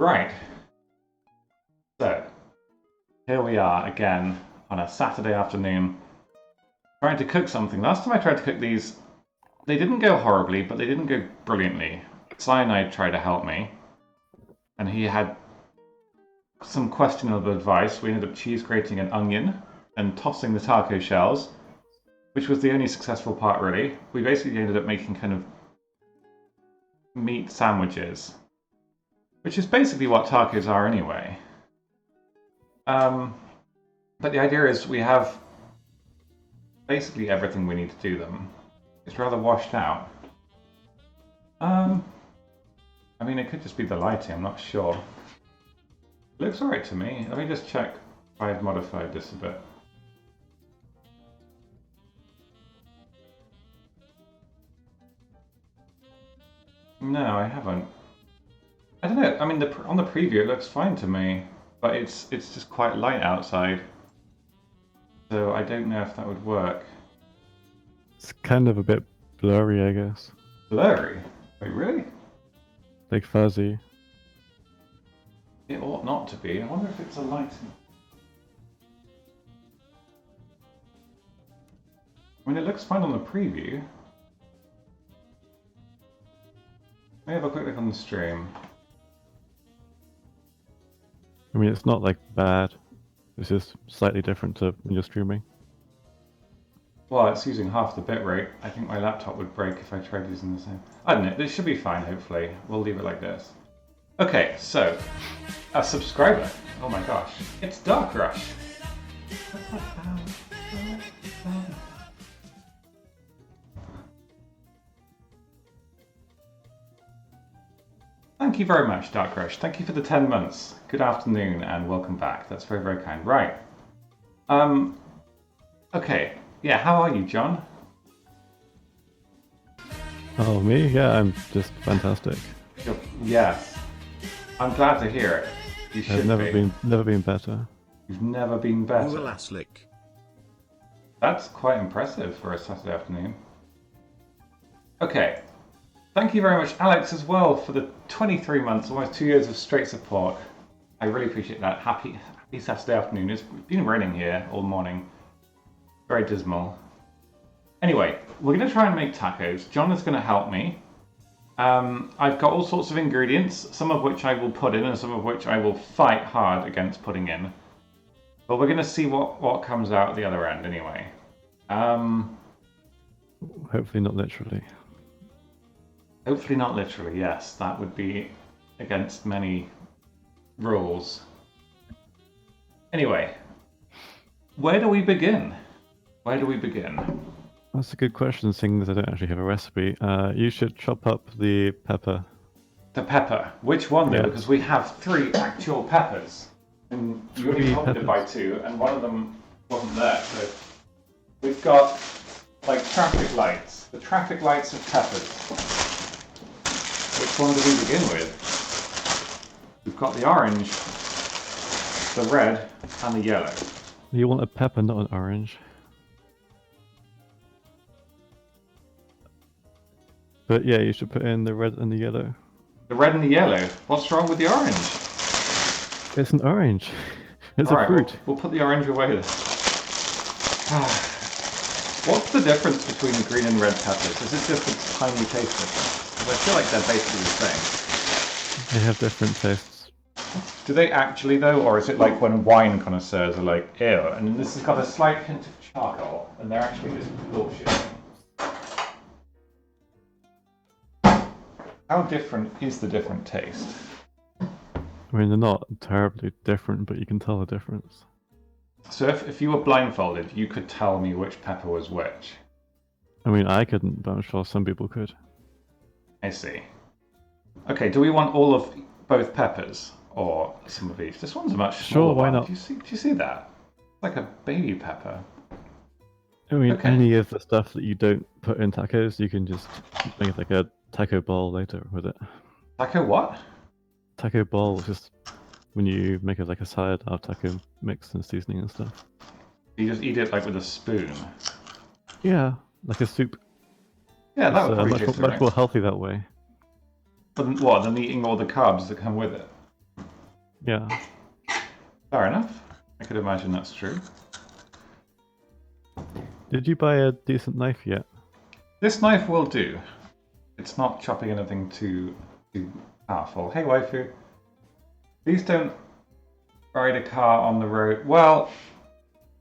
Right, so here we are again on a Saturday afternoon trying to cook something. Last time I tried to cook these, they didn't go horribly, but they didn't go brilliantly. Cyanide tried to help me, and he had some questionable advice. We ended up cheese grating an onion and tossing the taco shells, which was the only successful part, really. We basically ended up making kind of meat sandwiches, which is basically what tacos are anyway. But the idea is we have basically everything we need to do them. It's rather washed out. I mean, it could just be the lighting, I'm not sure. It looks alright to me. Let me just check if I've modified this a bit. No, I haven't. I don't know. I mean, on the preview it looks fine to me, but it's just quite light outside, so I don't know if that would work. It's kind of a bit blurry, I guess. Blurry? Wait, really? Like fuzzy. It ought not to be. I wonder if it's a lighting. I mean, it looks fine on the preview. Let me have a quick look on the stream. I mean, it's not like bad. It's just slightly different to when you're streaming. Well, it's using half the bitrate. I think my laptop would break if I tried using the same. I don't know. This should be fine, hopefully. We'll leave it like this. Okay, so a subscriber. Oh my gosh, it's Dark Rush. Thank you very much, Dark Rush. Thank you for the 10 months. Good afternoon and welcome back. That's very, very kind. Right. Okay. Yeah, how are you, John? Oh, me? Yeah, I'm just fantastic. Yes. I'm glad to hear it. You should I've never been better. You've never been better. Alasdair. That's quite impressive for a Saturday afternoon. Okay. Thank you very much, Alex, as well, for the 23 months, almost 2 years of straight support. I really appreciate that. Happy Saturday afternoon. It's been raining here all morning. Very dismal. Anyway, we're going to try and make tacos. John is going to help me. I've got all sorts of ingredients, some of which I will put in and some of which I will fight hard against putting in. But we're going to see what comes out at the other end anyway. Hopefully not literally. Hopefully not literally, yes. That would be against many rules. Anyway, where do we begin? Where do we begin? That's a good question, seeing as I don't actually have a recipe. You should chop up the pepper. The pepper. Which one though? Yes. Because we have 3 actual peppers. And you only 3 counted peppers. by 2, and one of them wasn't there. So we've got like traffic lights. The traffic lights of peppers. Which one do we begin with? We've got the orange, the red, and the yellow. You want a pepper, not an orange. But yeah, you should put in the red and the yellow. The red and the yellow. What's wrong with the orange? It's an orange. It's All a right, fruit. we'll put the orange away then. What's the difference between the green and red peppers? Is it just a tiny taste difference? Because I feel like they're basically the same. They have different tastes. Do they actually though, or is it like when wine connoisseurs are like, ew, and this has got a slight hint of charcoal, and they're actually just bullshit? How different is the different taste? I mean, they're not terribly different, but you can tell the difference. So if you were blindfolded, you could tell me which pepper was which. I mean, I couldn't, but I'm sure some people could. I see. Okay, do we want all of both peppers or some of each? This one's a much smaller Sure, why one. not? Do you see that? It's like a baby pepper. I mean, Okay. any of the stuff that you don't put in tacos, you can just make like a taco bowl later with it. Taco what? Taco bowl is just when you make it like a salad out of taco mix and seasoning and stuff. You just eat it like with a spoon. Yeah, like a soup. Yeah, that It's would probably taste much alright. more healthy that way. But what, than eating all the carbs that come with it? Yeah. Fair enough. I could imagine that's true. Did you buy a decent knife yet? This knife will do. It's not chopping anything too powerful. Hey, waifu. Please don't ride a car on the road. Well,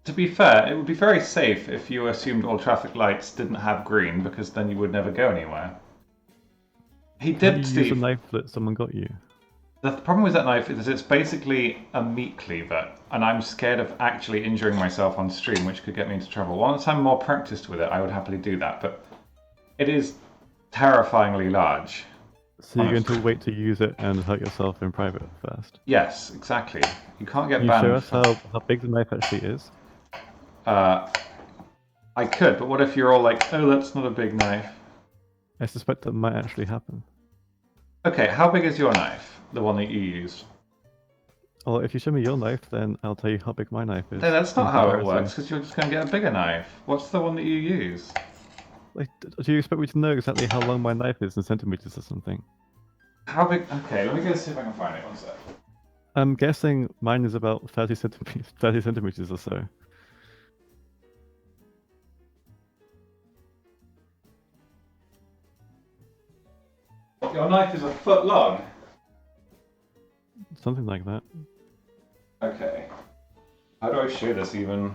to be fair, it would be very safe if you assumed all traffic lights didn't have green, because then you would never go anywhere. He How do did, you use a Steve. knife that someone got you? The problem with that knife is it's basically a meat cleaver, and I'm scared of actually injuring myself on stream, which could get me into trouble. Once I'm more practiced with it, I would happily do that, but it is terrifyingly large. So you're going Honestly. to wait to use it and hurt yourself in private first? Yes, exactly. You can't get Can you show banned us for... how big the knife actually is? I could, but what if you're all like, oh, that's not a big knife? I suspect that might actually happen. Okay, how big is your knife? The one that you use? Well, if you show me your knife, then I'll tell you how big my knife is. No, that's in not how it comparison. works, because you're just going to get a bigger knife. What's the one that you use? Like, do you expect me to know exactly how long my knife is in centimeters or something? How big? Okay, let me go see if I can find it. One sec. I'm guessing mine is about 30 centimeters or so. Your knife is a foot long? Something like that. Okay. How do I show this even?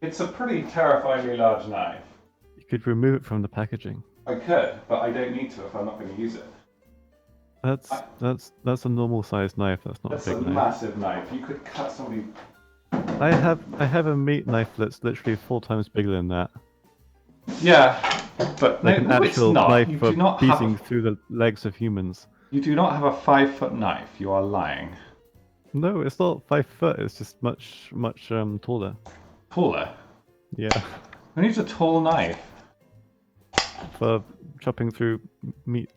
It's a pretty terrifyingly large knife. You could remove it from the packaging. I could, but I don't need to if I'm not going to use it. That's a normal sized knife. That's not That's a a big knife. massive knife. You could cut somebody... I have a meat knife that's literally 4 times bigger than that. Yeah, but Like no, an it's actual not. knife You for do not have beating through the legs of humans. You do not have a 5-foot knife. You are lying. No, it's not 5 foot. It's just much taller. Taller? Yeah, Who needs a tall knife? for chopping through meat.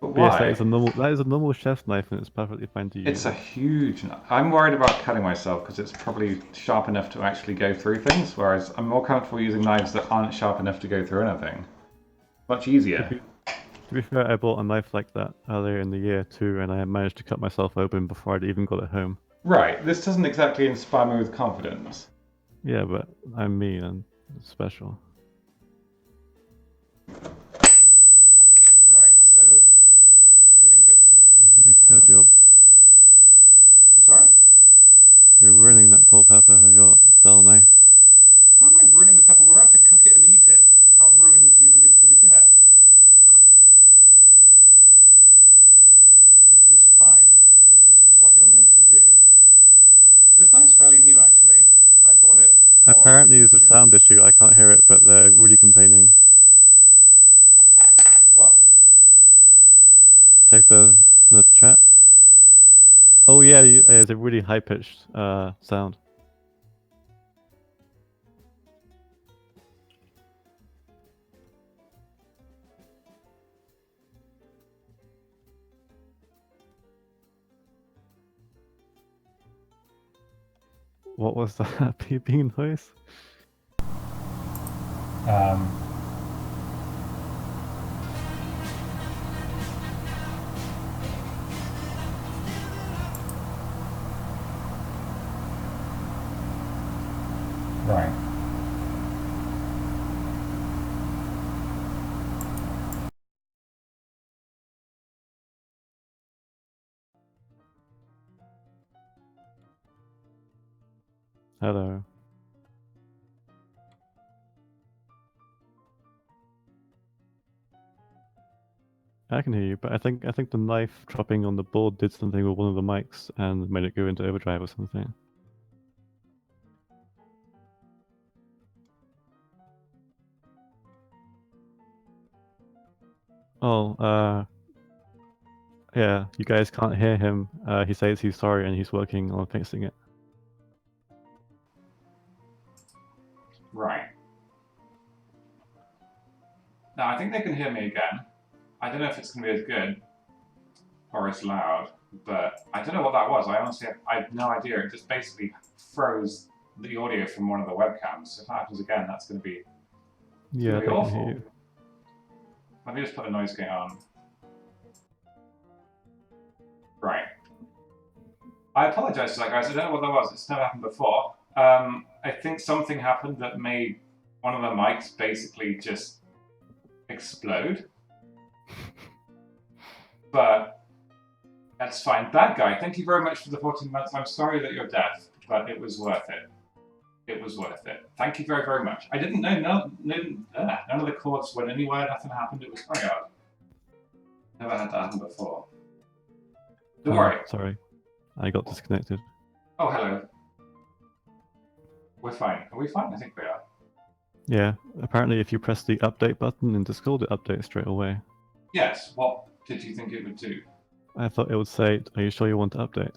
But But yes, why? that is a normal chef's knife, and it's perfectly fine to use. It's a huge knife. I'm worried about cutting myself because it's probably sharp enough to actually go through things, whereas I'm more comfortable using knives that aren't sharp enough to go through anything. Much easier. To be fair, I bought a knife like that earlier in the year too, and I managed to cut myself open before I'd even got it home. Right, this doesn't exactly inspire me with confidence. Yeah, but I'm me and it's special. Right, so I'm just getting bits of... Oh my pepper. god, you're I'm sorry? ruining that pulled pepper with your dull knife. How am I ruining the pepper? We're about to cook it and eat it. How ruined do you think it's going to get? This is fine. This is what you're meant to do. This knife's fairly new, actually. I bought it for... Apparently there's a sound issue. I can't hear it, but they're really complaining. What? Check the chat. Oh yeah, there's a really high pitched sound. What was that beeping noise? Right. Hello. I can hear you, but I think the knife dropping on the board did something with one of the mics and made it go into overdrive or something. Oh, yeah, you guys can't hear him. He says he's sorry and he's working on fixing it. Right. Now, I think they can hear me again. I don't know if it's going to be as good or as loud, but I don't know what that was. I honestly have no idea. It just basically froze the audio from one of the webcams. If that happens again, that's going to be, Yeah, they can awful. hear you. Let me just put a noise gate on. Right. I apologise to that, guys. I don't know what that was. It's never happened before. I think something happened that made one of the mics basically just explode. But that's fine. Bad guy, thank you very much for the 14 months. I'm sorry that you're deaf, but it was worth it. It was worth it. Thank you very, very much. I didn't know none of the chords went anywhere. Nothing happened. It was very odd. Never had that happen before. Don't worry. Sorry, I got disconnected. Oh, hello. We're fine. Are we fine? I think we are. Yeah, apparently if you press the update button in Discord, it updates straight away. Yes. What did you think it would do? I thought it would say, are you sure you want to update?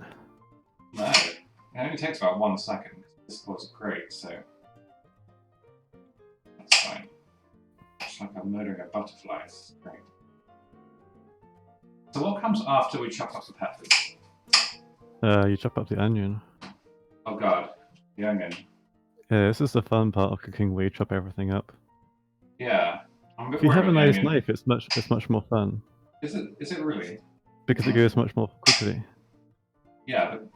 No. It only takes about 1 second. Discord's great, so that's fine. It's like I'm murdering a butterfly. It's great. So what comes after we chop up the peppers? You chop up the onion. Oh god, the onion. Yeah, this is the fun part of cooking where you chop everything up. Yeah. I'm a bit If you worried have a about the nice onion. knife, it's much more fun. Is it really? Because it goes much more quickly. Yeah, but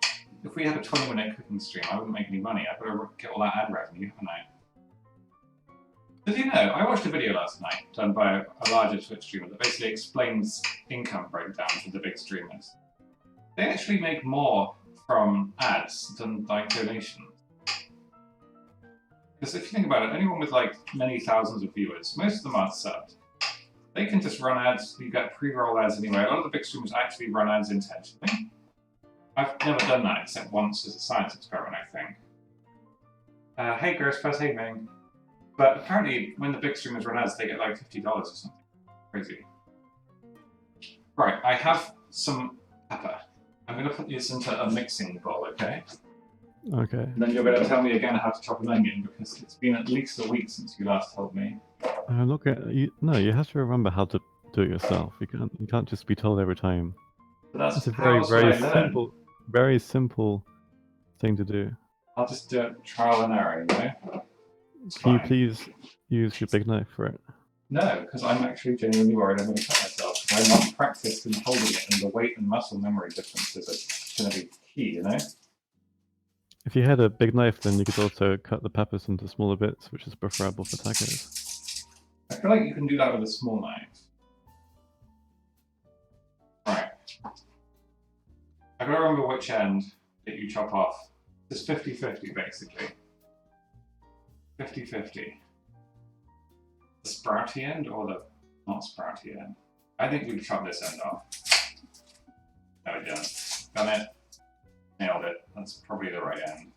if we had a 20-minute cooking stream, I wouldn't make any money. I've got to get all that ad revenue, haven't I? Did you know, I watched a video last night done by a larger Twitch streamer that basically explains income breakdowns for the big streamers. They actually make more from ads than like donations. Because if you think about it, anyone with like many thousands of viewers, most of them aren't subbed. They can just run ads, you get pre-roll ads anyway. A lot of the big streamers actually run ads intentionally. I've never done that except once as a science experiment, I think. Hey Grosspass, hey Ming. But apparently when the big streamers run ads, they get like $50 or something. Crazy. Right, I have some pepper. I'm going to put this into a mixing bowl, okay? Okay. And then you're going to tell me again how to chop an onion, because it's been at least a week since you last told me. I'm not going. No, you have to remember how to do it yourself. You can't just be told every time. But that's It's a how else would I learn? very simple thing to do. I'll just do it trial and error, you know? It's Can you fine. please use your big knife for it? No, because I'm actually genuinely worried I'm going to cut myself. I'm not practiced in holding it, and the weight and muscle memory differences are going to be key, you know? If you had a big knife, then you could also cut the peppers into smaller bits, which is preferable for tacos. I feel like you can do that with a small knife. Right. I've got to remember which end that you chop off. It's 50-50, basically. 50-50. The sprouty end or the not sprouty end? I think we can chop this end off. No, we didn't. Done it. Nailed it. That's probably the right end.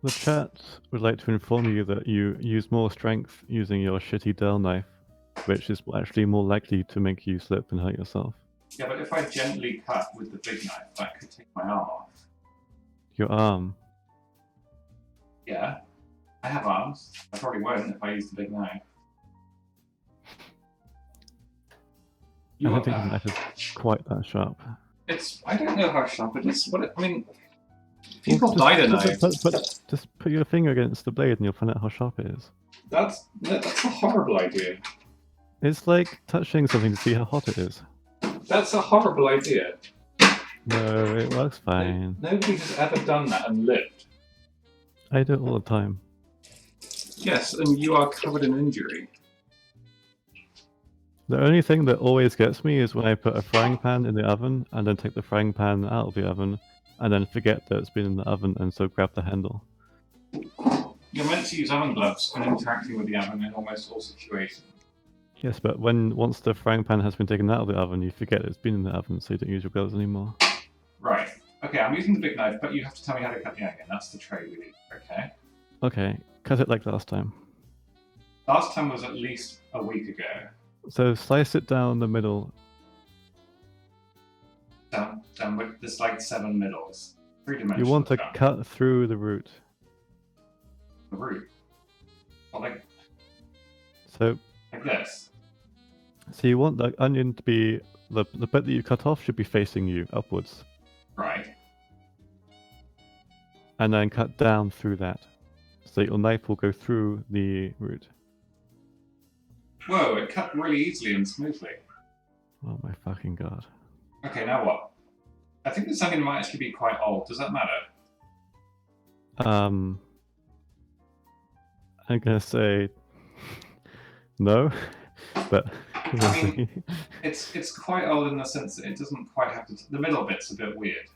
The chat would like to inform you that you use more strength using your shitty Dell knife, which is actually more likely to make you slip and hurt yourself. Yeah, but if I gently cut with the big knife, that could take my arm off. Your arm. Yeah. I have arms. I probably won't if I use the big knife. I don't think the knife is quite that sharp. I don't know how sharp it is. I mean, people died a knife. Just put your finger against the blade and you'll find out how sharp it is. That's a horrible idea. It's like touching something to see how hot it is. That's a horrible idea. No, it works fine. Nobody has ever done that and lived. I do it all the time. Yes, and you are covered in injury. The only thing that always gets me is when I put a frying pan in the oven and then take the frying pan out of the oven and then forget that it's been in the oven and so grab the handle. You're meant to use oven gloves when interacting with the oven in almost all situations. Yes, but once the frying pan has been taken out of the oven, you forget it's been in the oven, so you don't use your gloves anymore. Right. Okay, I'm using the big knife, but you have to tell me how to cut the onion. That's the trade we need, okay? Okay, cut it like last time. Last time was at least a week ago. So slice it down the middle. Down with there's like 7 middles. 3-dimensional. You want to cut through the root. The root. Well, like this. So you want the onion to be the bit that you cut off should be facing you upwards. Right. And then cut down through that. So your knife will go through the root. Whoa, it cut really easily and smoothly. Oh my fucking god. Okay, now what? I think this onion might actually be quite old. Does that matter? I'm gonna say no, but we'll I mean, see. it's quite old in the sense that it doesn't quite have to. The middle bit's a bit weird.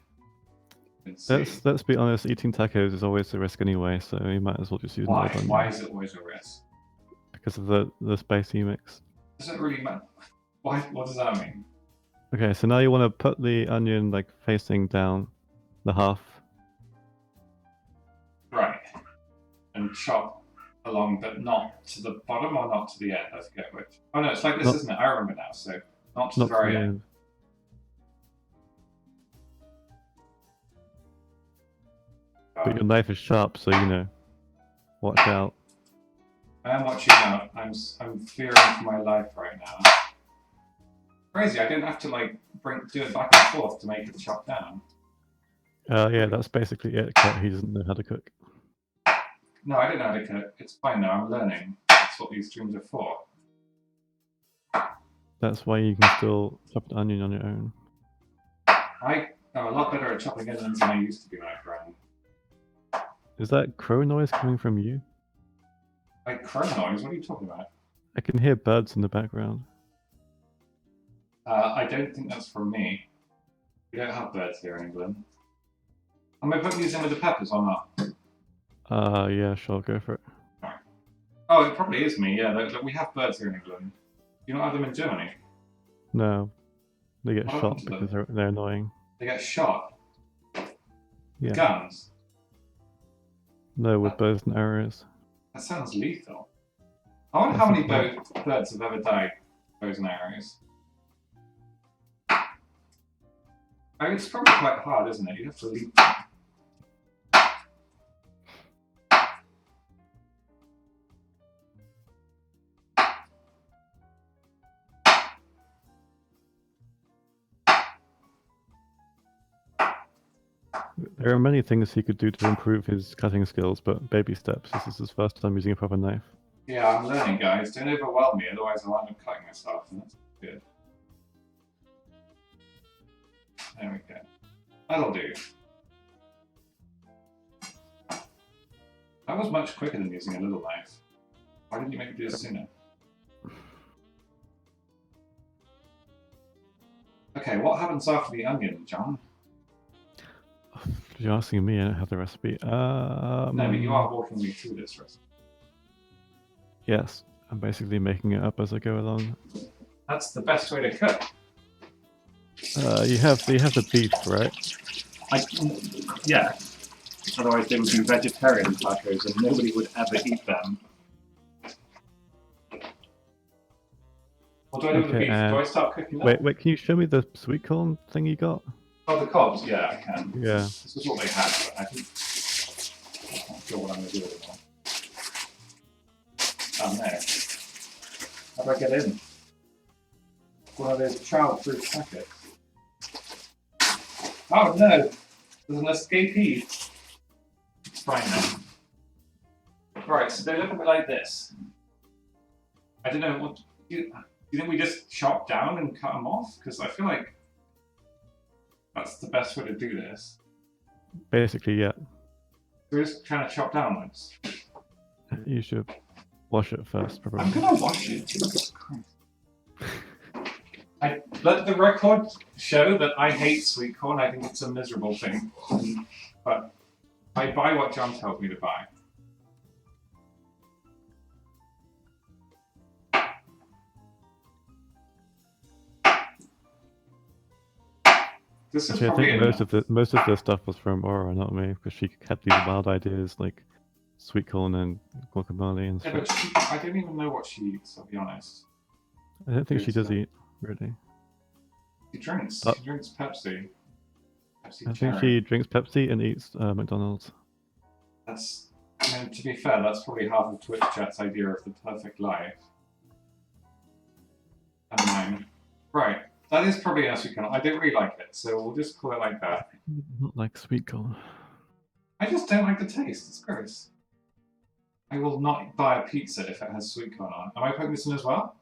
Let's see. Let's be honest. Eating tacos is always a risk anyway, so you might as well just use an Why? old onion. Why is it always a risk? Because of the spicy mix. Does it really matter? Why? What does that mean? Okay, so now you want to put the onion like facing down the half. Right. And chop along, but not to the bottom or not to the end. I forget which. Oh no, it's like this, Not- isn't it? I remember now. So not to Not the very the end. end. But your knife is sharp, so you know. Watch out. I am watching out. I'm fearing for my life right now. Crazy! I didn't have to like do it back and forth to make it chop down. Yeah, that's basically it. Cat, he doesn't know how to cook. No, I didn't know how to cook. It's fine now. I'm learning. That's what these streams are for. That's why you can still chop an onion on your own. I am a lot better at chopping onions than I used to be when I ran. Is that crow noise coming from you? Like crow noise? What are you talking about? I can hear birds in the background. I don't think that's from me. We don't have birds here in England. Am I putting these in with the peppers or not? Yeah, sure, go for it. Oh, it probably is me. Yeah, we have birds here in England. You don't have them in Germany. No, they get What shot happened to because them? they're annoying. They get shot. Yeah. Guns. No, with bows and arrows. That sounds lethal. I wonder how many birds have ever died with bows and arrows. I mean, it's probably quite hard, isn't it? You have to leap them. There are many things he could do to improve his cutting skills, but baby steps. This is his first time using a proper knife. Yeah, I'm learning, guys. Don't overwhelm me, otherwise I'll end up cutting myself, and that's good. There we go. That'll do. That was much quicker than using a little knife. Why didn't you make me do this sooner? Okay, what happens after the onion, John? You're asking me, I don't have the recipe. No, but you are walking me through this recipe. Yes, I'm basically making it up as I go along. That's the best way to cook. You have the beef, right? Yeah. Otherwise they would be vegetarian tacos and nobody would ever eat them. What do I do with the beef? Do I start cooking that? Wait, can you show me the sweet corn thing you got? Oh, the cobs? Yeah, I can. Yeah. This is what they had, but I'm not sure what I'm going to do with it all. Oh no. How do I get in? One of those child-proof packets. Oh no! There's an escapee. It's fine now. Right, so they look a bit like this. I don't know, what do you think we just chop down and cut them off? Because I feel like that's the best way to do this. Basically, yeah. We're just trying to chop downwards. You should wash it first, probably. I'm gonna wash it. Jesus Christ. I let the record show that I hate sweet corn. I think it's a miserable thing. But I buy what John tells me to buy. This is Actually, I probably think enough. most of the stuff was from Aura, not me, because she had these wild ideas like sweet corn and guacamole and Yeah, stuff. but I don't even know what she eats, I'll be honest. I don't think she does so- eat, really. She drinks. She drinks Pepsi. I think she drinks Pepsi and eats McDonald's. That's, I mean, to be fair, that's probably half of Twitch chat's idea of the perfect life. And mine. Right. That is probably a sweet corn. I don't really like it, so we'll just call it like that. Not like sweet corn. I just don't like the taste. It's gross. I will not buy a pizza if it has sweet corn on. Am I putting this in as well?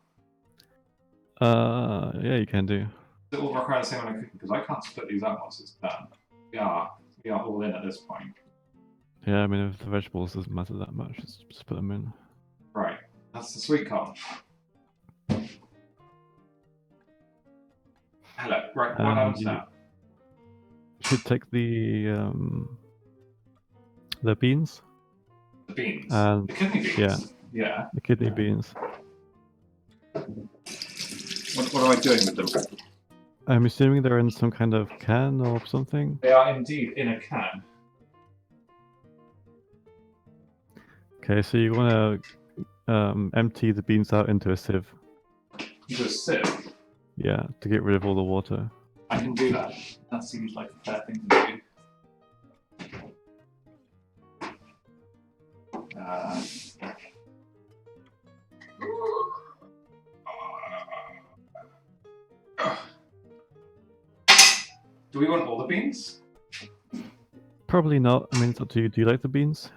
Yeah, you can do. Does it all require the same amount of cooking? Because I can't split these up once it's done. We are all in at this point. Yeah, I mean, if the vegetables doesn't matter that much, just put them in. Right, that's the sweet corn. Hello. Right, what happens now? Should take the beans. The beans. And the kidney beans. Yeah. The kidney beans. What am I doing with them? I'm assuming they're in some kind of can or something. They are indeed in a can. Okay, so you want to empty the beans out into a sieve. Into a sieve? Yeah, to get rid of all the water. I can do that. That seems like a fair thing to do. Do we want all the beans? Probably not. I mean, it's up to you. Do you like the beans?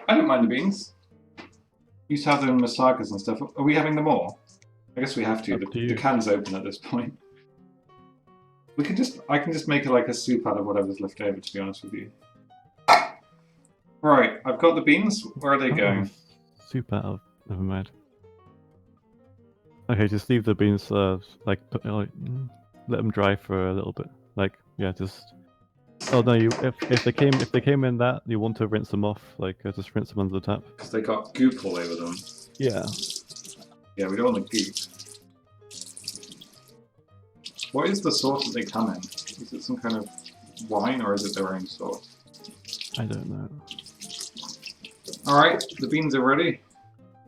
I don't mind the beans. We used to have them in masakas and stuff. Are we having them all? I guess we have to. The can's open at this point. I can just make it like a soup out of whatever's left over, to be honest with you. Right, I've got the beans. Where are they going? Soup out of... Never mind. Okay, just leave the beans, let them dry for a little bit. Like, yeah, just... Oh no, if they came in that, you want to rinse them off, just rinse them under the tap. Because they got goop all over them. Yeah. Yeah, we don't want the goop. What is the sauce that they come in? Is it some kind of wine or is it their own sauce? I don't know. Alright, the beans are ready.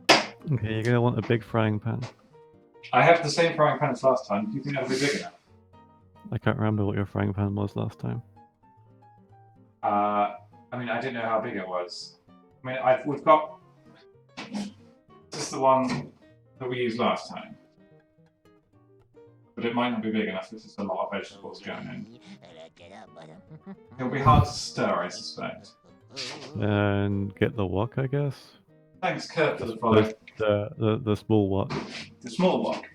Okay, you're gonna want a big frying pan. I have the same frying pan as last time. Do you think that'll be big enough? I can't remember what your frying pan was last time. I mean, I didn't know how big it was. I mean, we've got... This is the one that we used last time. But it might not be big enough. There's just a lot of vegetables going in. It'll be hard to stir, I suspect. And get the wok, I guess. Thanks, Kurt, for the follow. The small wok. The small wok?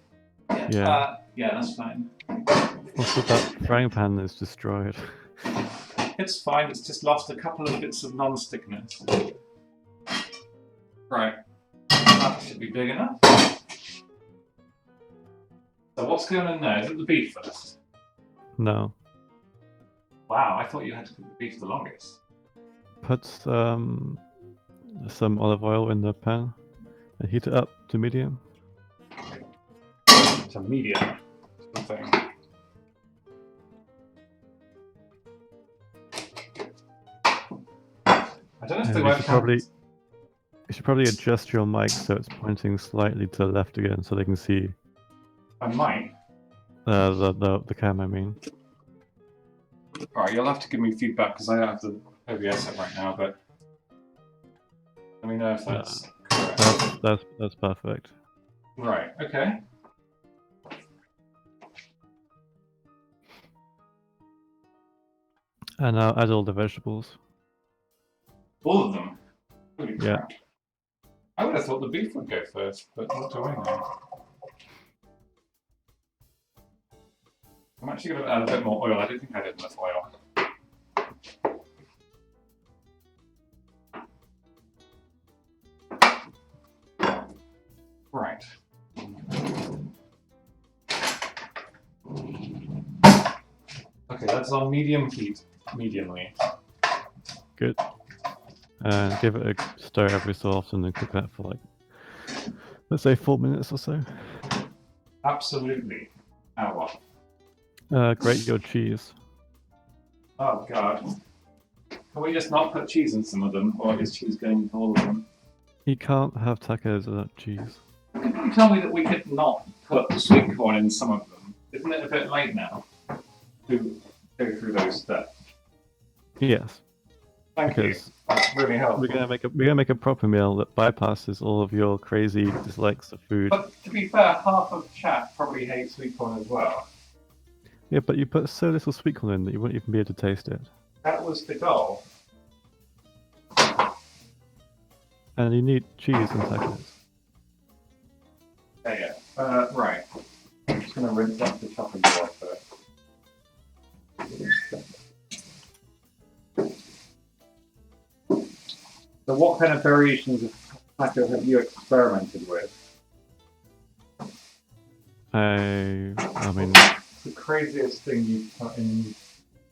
Yeah. Yeah, that's fine. Also, that frying pan is destroyed. It's fine, it's just lost a couple of bits of non-stickness. Right. That should be big enough. So what's going on there? Is it the beef first? No. Wow, I thought you had to cook the beef the longest. Put some olive oil in the pan and heat it up to medium. To medium. Something. I don't know if the webcam... You should probably adjust your mic so it's pointing slightly to the left again so they can see. I might. The cam, I mean. Alright, you'll have to give me feedback because I don't have the OBS set right now, but let me know if that's correct. That's perfect. Right, okay. And now add all the vegetables. All of them? Holy crap. Yeah. I would have thought the beef would go first, but what do I know? I'm actually going to add a bit more oil. I don't think I did enough oil. Right. Okay, that's on medium heat. Mediumly. Good. And give it a stir every so often and cook that for let's say 4 minutes or so. Absolutely. Now what? Grate your cheese. Oh god. Can we just not put cheese in some of them, or is cheese going into all of them? You can't have tacos without cheese. Didn't you tell me that we could not put sweet corn in some of them? Isn't it a bit late now to go through those steps? Yes. Thank you. That's really helpful. We're gonna make a proper meal that bypasses all of your crazy dislikes of food. But to be fair, half of chat probably hates sweet corn as well. Yeah, but you put so little sweet corn in that you won't even be able to taste it. That was the goal. And you need cheese and tacos. Yeah. Right. I'm just going to rinse up the chopping board first. So what kind of variations of taco have you experimented with? I mean, The craziest thing you've put in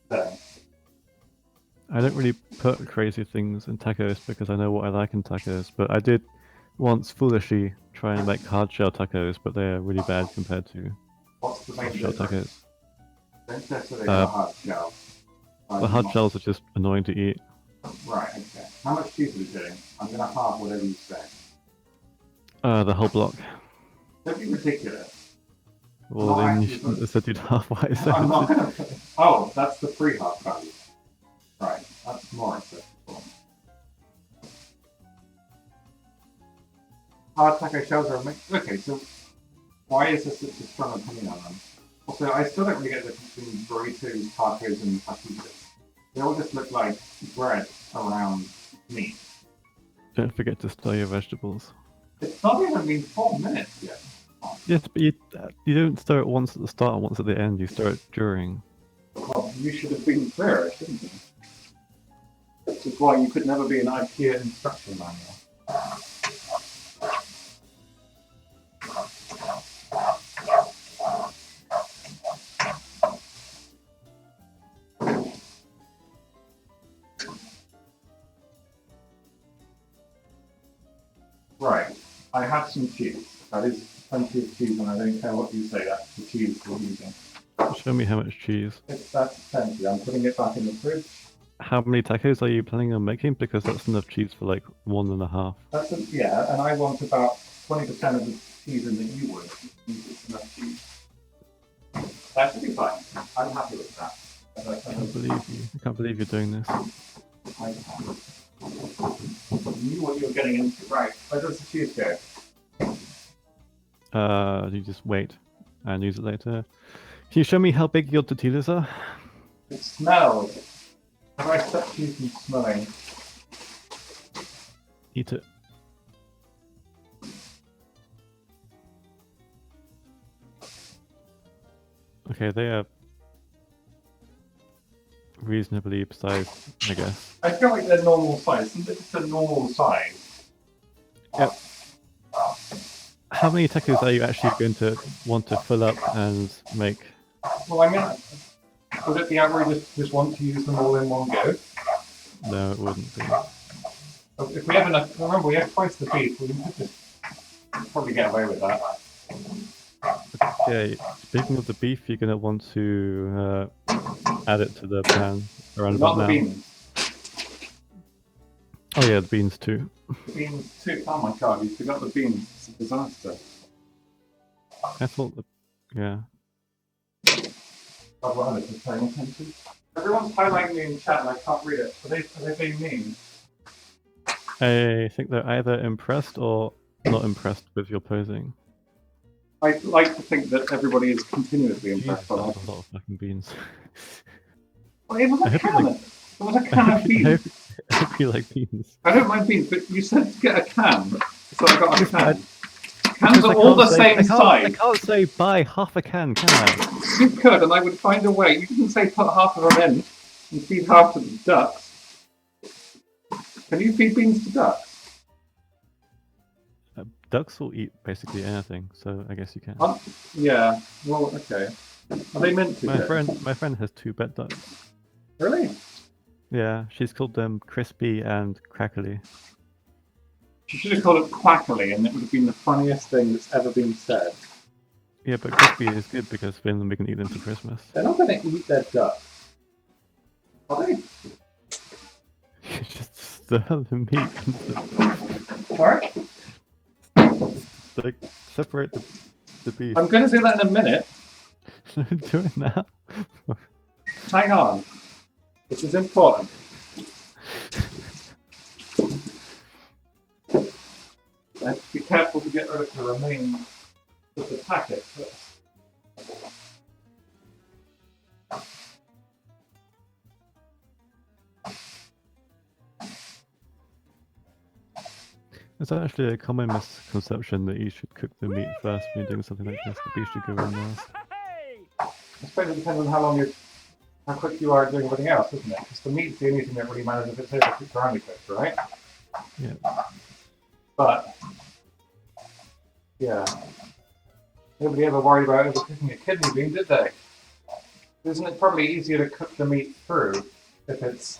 there? I don't really put crazy things in tacos because I know what I like in tacos, but I did once foolishly try and make hard shell tacos, but they're really bad compared to What's the main soft shell difference? tacos. Don't necessarily got a hard shell. The hard shells are just annoying to eat. Right, okay. How much cheese are we doing? I'm going to halve whatever you say. The whole block. Don't be ridiculous. Well, then you shouldn't have said you'd half what I said. I'm not going to put... Oh, that's the free half value. Right, that's more acceptable. Hard taco shells are amazing. Okay, so why is this such a strong opinion on them? Also, I still don't really get the difference between burritos, tacos, and fajitas. They all just look like bread around meat. Don't forget to stir your vegetables. It's not even been 4 minutes yet. Yes, but you don't stir it once at the start and once at the end. You stir it during. Well, you should have been clearer, shouldn't you? Which is why you could never be an IKEA instruction manual. Right, I have some cheese. That is plenty of cheese, and I don't care what you say, that's the cheese we're using. Show me how much cheese. That's plenty. I'm putting it back in the fridge. How many tacos are you planning on making? Because that's enough cheese for like 1.5. Yeah, and I want about 20% of the cheese in that you would. It's enough cheese. That should be fine. I'm happy with that. I can't believe you. I can't believe you're doing this. I knew what you were getting into. Right, where does the cheese go? You just wait and use it later. Can you show me how big your tortillas are? It smells. Have I stopped cheese from smelling? Eat it. Okay, they are reasonably sized, I guess. I feel like they're normal size. Isn't it just a normal size? Yep. How many tacos are you actually going to want to fill up and make? Well, I mean, would it be outrageous to just want to use them all in one go? No, it wouldn't be. If we have enough, remember we have twice the beef, we could just probably get away with that. Okay, speaking of the beef, you're going to want to add it to the pan around Not about the now. beans. Oh yeah, the beans too. The beans too. Oh my god, you forgot the beans. It's a disaster. I thought that, yeah. Oh, wow, this is paying attention. Everyone's highlighting me in chat and I can't read it. Are they being mean? I think they're either impressed or not impressed with your posing. I like to think that everybody is continuously impressed Jesus, by that that. was a lot of fucking beans. Well, it was a can. Like... It was a can of beans. I hope you like beans. I don't mind beans, but you said to get a can, so I got a can. Cans Because are I all the can't say- same I size. can't say buy half a can I? You could, and I would find a way. You didn't say put half of them in and feed half to the ducks. Can you feed beans to ducks? Ducks will eat basically anything, so I guess you can. Yeah. Well, okay. Are they meant to? My friend has 2 pet ducks. Really? Yeah, she's called them Crispy and Crackly. She should have called it Quackly, and it would have been the funniest thing that's ever been said. Yeah, but Crispy is good because then we can eat them for Christmas. They're not going to eat their ducks. Are they? You just stir the meat. Sorry? Like, separate the beef. I'm going to do that in a minute. Do it now. Hang on. This is important. I have to be careful to get rid of the remains of the packet first. It's actually a common misconception that you should cook the meat first when you're doing something like this. The beef should go in last. I suppose it depends on how long you're how quick you are at doing everything else, isn't it? Because the meat's the only thing that really matters if it's overcooked or undercooked, right? Yeah. But, yeah. Nobody ever worried about overcooking a kidney bean, did they? Isn't it probably easier to cook the meat through if it's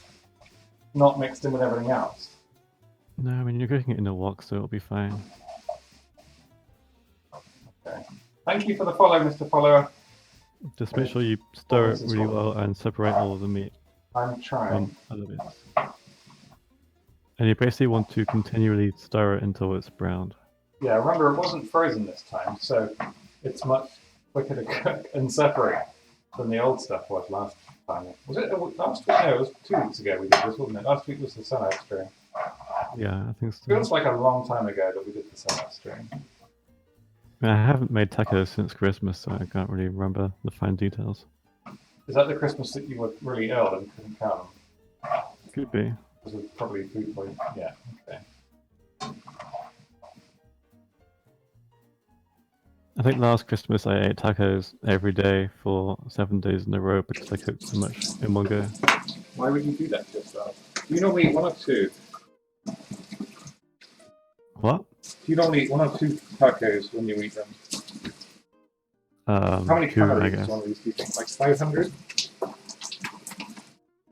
not mixed in with everything else? No, I mean, you're cooking it in a wok, so it'll be fine. Okay. Thank you for the follow, Mr. Follower. Just make sure you stir this it is really what- well and separate all of the meat I'm trying. from other bits. And you basically want to continually stir it until it's browned. Yeah, remember, it wasn't frozen this time, so it's much quicker to cook and separate than the old stuff was last time. Was it last week? No, it was 2 weeks ago we did this, wasn't it? Last week was the sun out stream. Yeah, I think so. Feels like a long time ago that we did the sun out stream. I haven't made tacos since Christmas, so I can't really remember the fine details. Is that the Christmas that you were really ill and couldn't come? Could be. Because of probably food poisoning. Yeah, okay. I think last Christmas I ate tacos every day for 7 days in a row because I cooked so much in one go. Why would you do that to yourself? Do you normally eat 1 or 2? What? Do you normally eat 1 or 2 tacos when you eat them? How many 2, calories I is guess. one of these, do you think? Like 500?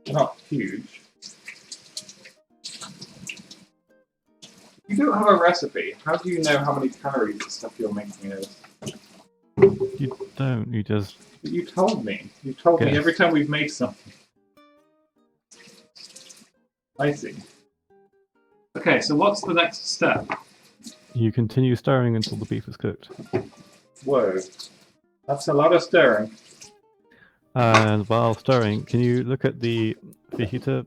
They're not huge. You don't have a recipe. How do you know how many calories the stuff you're making is? You don't, you just... But you told me. You told me Yes. every time we've made something. I see. Okay, so what's the next step? You continue stirring until the beef is cooked. Whoa. That's a lot of stirring. And while stirring, can you look at the fajita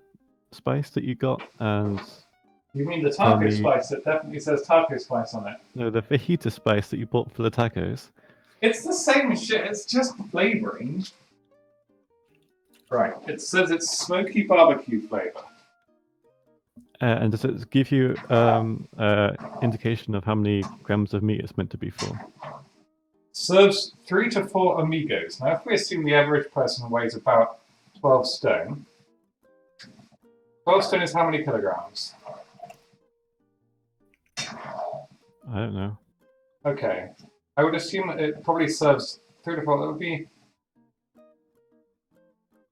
spice that you got? And You mean the Tell taco me- spice? It definitely says taco spice on it. no, the fajita spice that you bought for the tacos. It's the same shit, it's just flavoring. Right, it says it's smoky barbecue flavor. And does it give you indication of how many grams of meat it's meant to be for? Serves 3 to 4 amigos. Now, if we assume the average person weighs about 12 stone, 12 stone is how many kilograms? I don't know. Okay. I would assume it probably serves 3 to 4. That would be.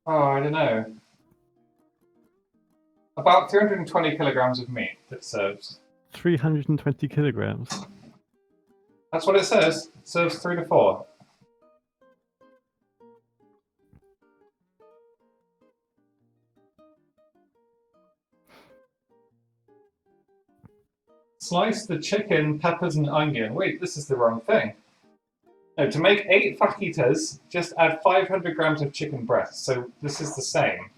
Oh, I don't know. About 320 kilograms of meat that serves. 320 kilograms. That's what it says. It serves 3 to 4. Slice the chicken, peppers, and onion. Wait, this is the wrong thing. No, to make 8 fajitas, just add 500 grams of chicken breast. So this is the same,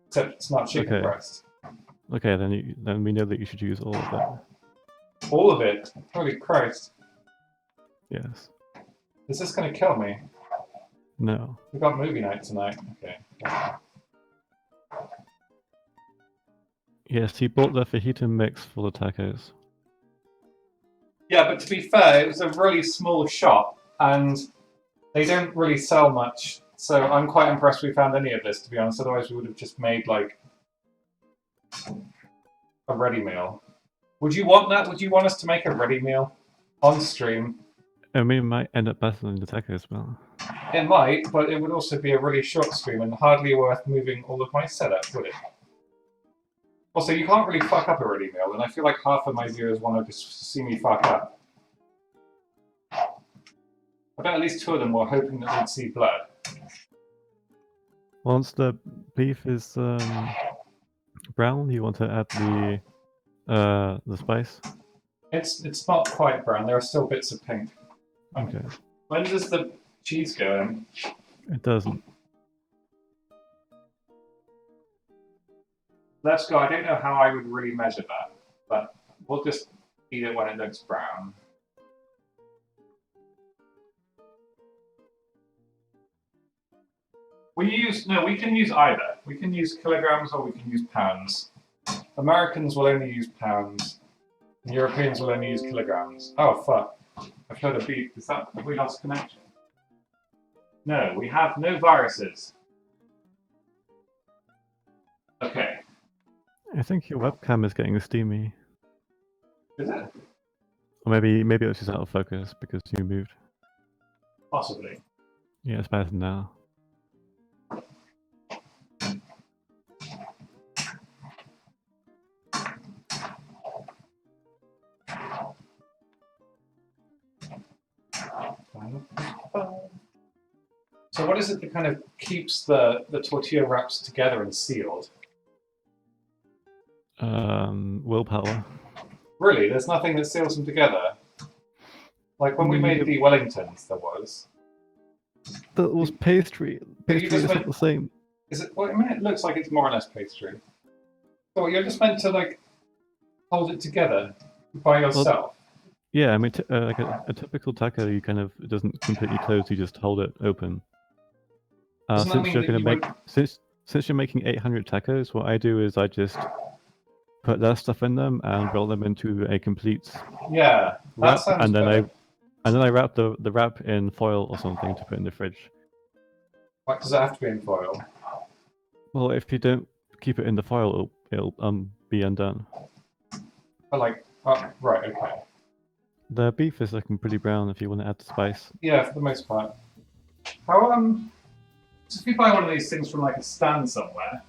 except it's not chicken Okay. breast. Okay, then we know that you should use all of it. All of it. Holy Christ. Yes. Is this going to kill me? No. We've got movie night tonight. Okay. Yes, he bought the fajita mix for the tacos. Yeah, but to be fair, it was a really small shop, and they don't really sell much. So I'm quite impressed we found any of this, to be honest. Otherwise, we would have just made, like, a ready meal. Would you want that? Would you want us to make a ready meal on stream? I mean, it might end up better than the tacos, but... It might, but it would also be a really short stream and hardly worth moving all of my setup, would it? Also, you can't really fuck up a ready meal, and I feel like half of my viewers want to just see me fuck up. I bet at least 2 of them were hoping that they'd see blood. Once the beef is brown, you want to add the spice. It's not quite brown. There are still bits of pink. Okay. When does the cheese go in? It doesn't. Let's go. I don't know how I would really measure that, but we'll just eat it when it looks brown. We can use either. We can use kilograms or we can use pounds. Americans will only use pounds. And Europeans will only use kilograms. Oh, fuck. I've heard a beep. Have we lost connection? No, we have no viruses. I think your webcam is getting steamy. Is it? Or maybe it was just out of focus because you moved. Possibly. Yeah, it's better now. So what is it that kind of keeps the tortilla wraps together and sealed? Willpower. Really? There's nothing that seals them together? Like when we made the Wellingtons, there was. That was pastry. Pastry is not the same. Is it? Well, I mean, it looks like it's more or less pastry. So you're just meant to like hold it together by yourself. Well, yeah, I mean, like a typical taco, you kind of it doesn't completely close. You just hold it open. Since you're gonna make since you're making 800 tacos, what I do is I just put that stuff in them and roll them into a complete wrap, and then I wrap the wrap in foil or something to put in the fridge. Why does it have to be in foil? Well, if you don't keep it in the foil, it'll be undone. But like, oh, right, okay. The beef is looking pretty brown if you want to add the spice. Yeah, for the most part. How so if you buy one of these things from like a stand somewhere,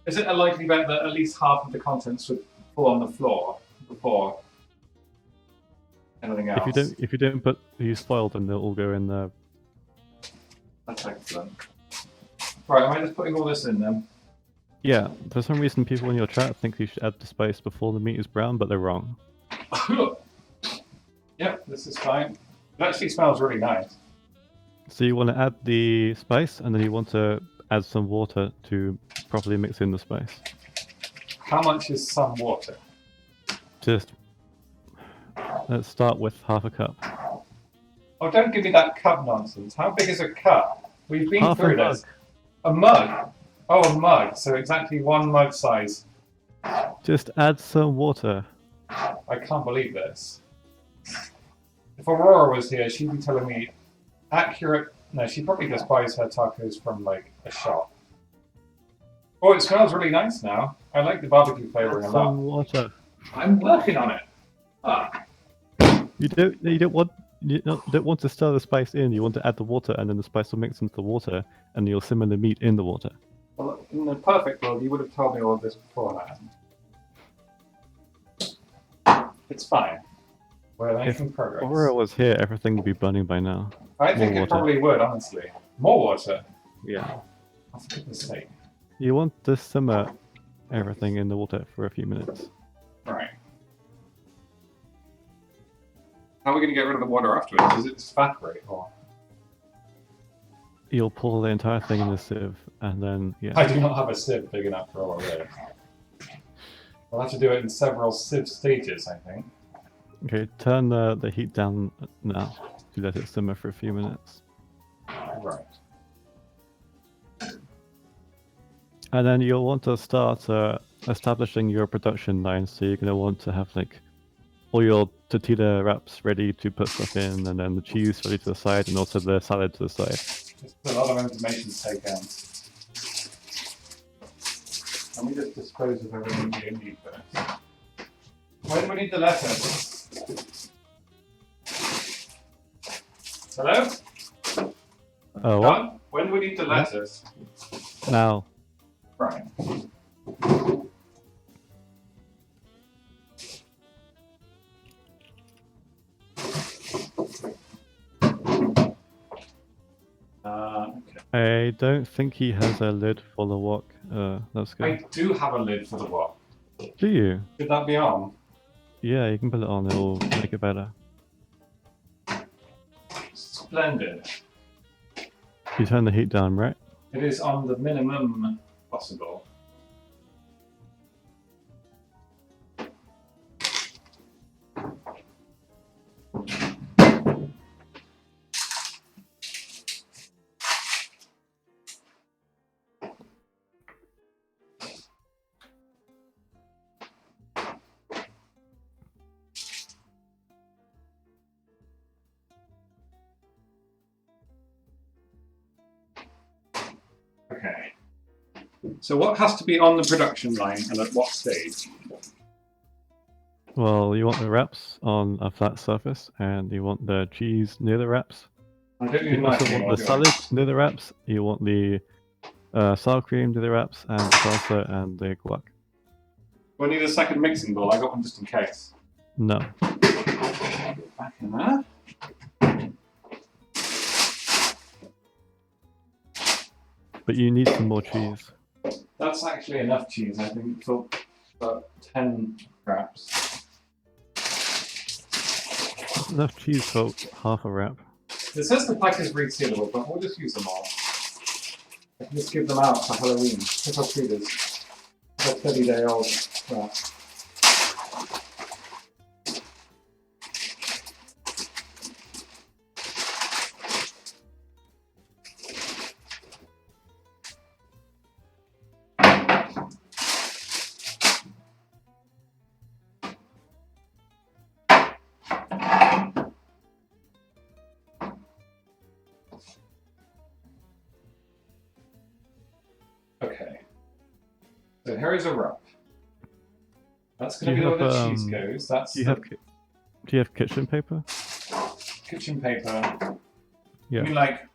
is it a likely bet that at least half of the contents would fall on the floor before anything else? If you don't use foil, then they'll all go in there. That's excellent. Right, am I just putting all this in then? Yeah, for some reason people in your chat think you should add the spice before the meat is brown, but they're wrong. Yep, this is fine. It actually smells really nice. So you want to add the spice, and then you want to add some water to properly mix in the spice. How much is some water? Just let's start with half a cup. Oh, don't give me that cup nonsense. How big is a cup? We've been Half through a this. A mug? Oh, a mug. So exactly one mug size. Just add some water. I can't believe this. If Aurora was here, she'd be telling me accurate... No, she probably just buys her tacos from, like, a shop. Oh, it smells really nice now. I like the barbecue flavoring a lot. Some water. I'm working on it. Ah. You don't want to stir the spice in. You want to add the water, and then the spice will mix into the water, and you'll simmer the meat in the water. Well, in the perfect world, you would have told me all of this beforehand. It's fine. We're making progress. If Aurora was here, everything would be burning by now. I think it probably would, honestly. More water? Yeah. Oh, for goodness sake. You want to simmer everything in the water for a few minutes. Right. How are we going to get rid of the water afterwards? Does it just evaporate? Or... You'll pour the entire thing in a sieve, and then, yeah. I do not have a sieve big enough for all of this. We'll have to do it in several sieve stages, I think. Okay, turn the heat down now to let it simmer for a few minutes. Right. And then you'll want to start establishing your production line, so you're going to want to have like all your tortilla wraps ready to put stuff in, and then the cheese ready to the side, and also the salad to the side. Just a lot of information to take in. Let me just dispose of everything you need first. When do we need the lettuce? Hello? Oh, what? John? When do we need the lettuce? Now. Right. Okay. I don't think he has a lid for the wok. That's good. I do have a lid for the wok. Do you? Should that be on? Yeah, you can put it on. It'll make it better. Splendid. You turn the heat down, right? It is on the minimum possible. Okay. So what has to be on the production line and at what stage? Well, you want the wraps on a flat surface, and you want the cheese near the wraps. I don't You even also like want the salad near the wraps. You want the sour cream near the wraps, and the salsa and the guac. Do I need a second mixing bowl? I got one just in case. No. Back in there. But you need some more cheese. That's actually enough cheese, I think, for about 10 wraps. That's enough cheese for half a wrap. It says the pack is resealable, but we'll just use them all. I can just give them out for Halloween. Trick or treaters. A 30-day-old wrap. Okay. So here is a wrap. That's going to be where the cheese goes. That's do you have kitchen paper? kitchen paper. Yeah. You mean like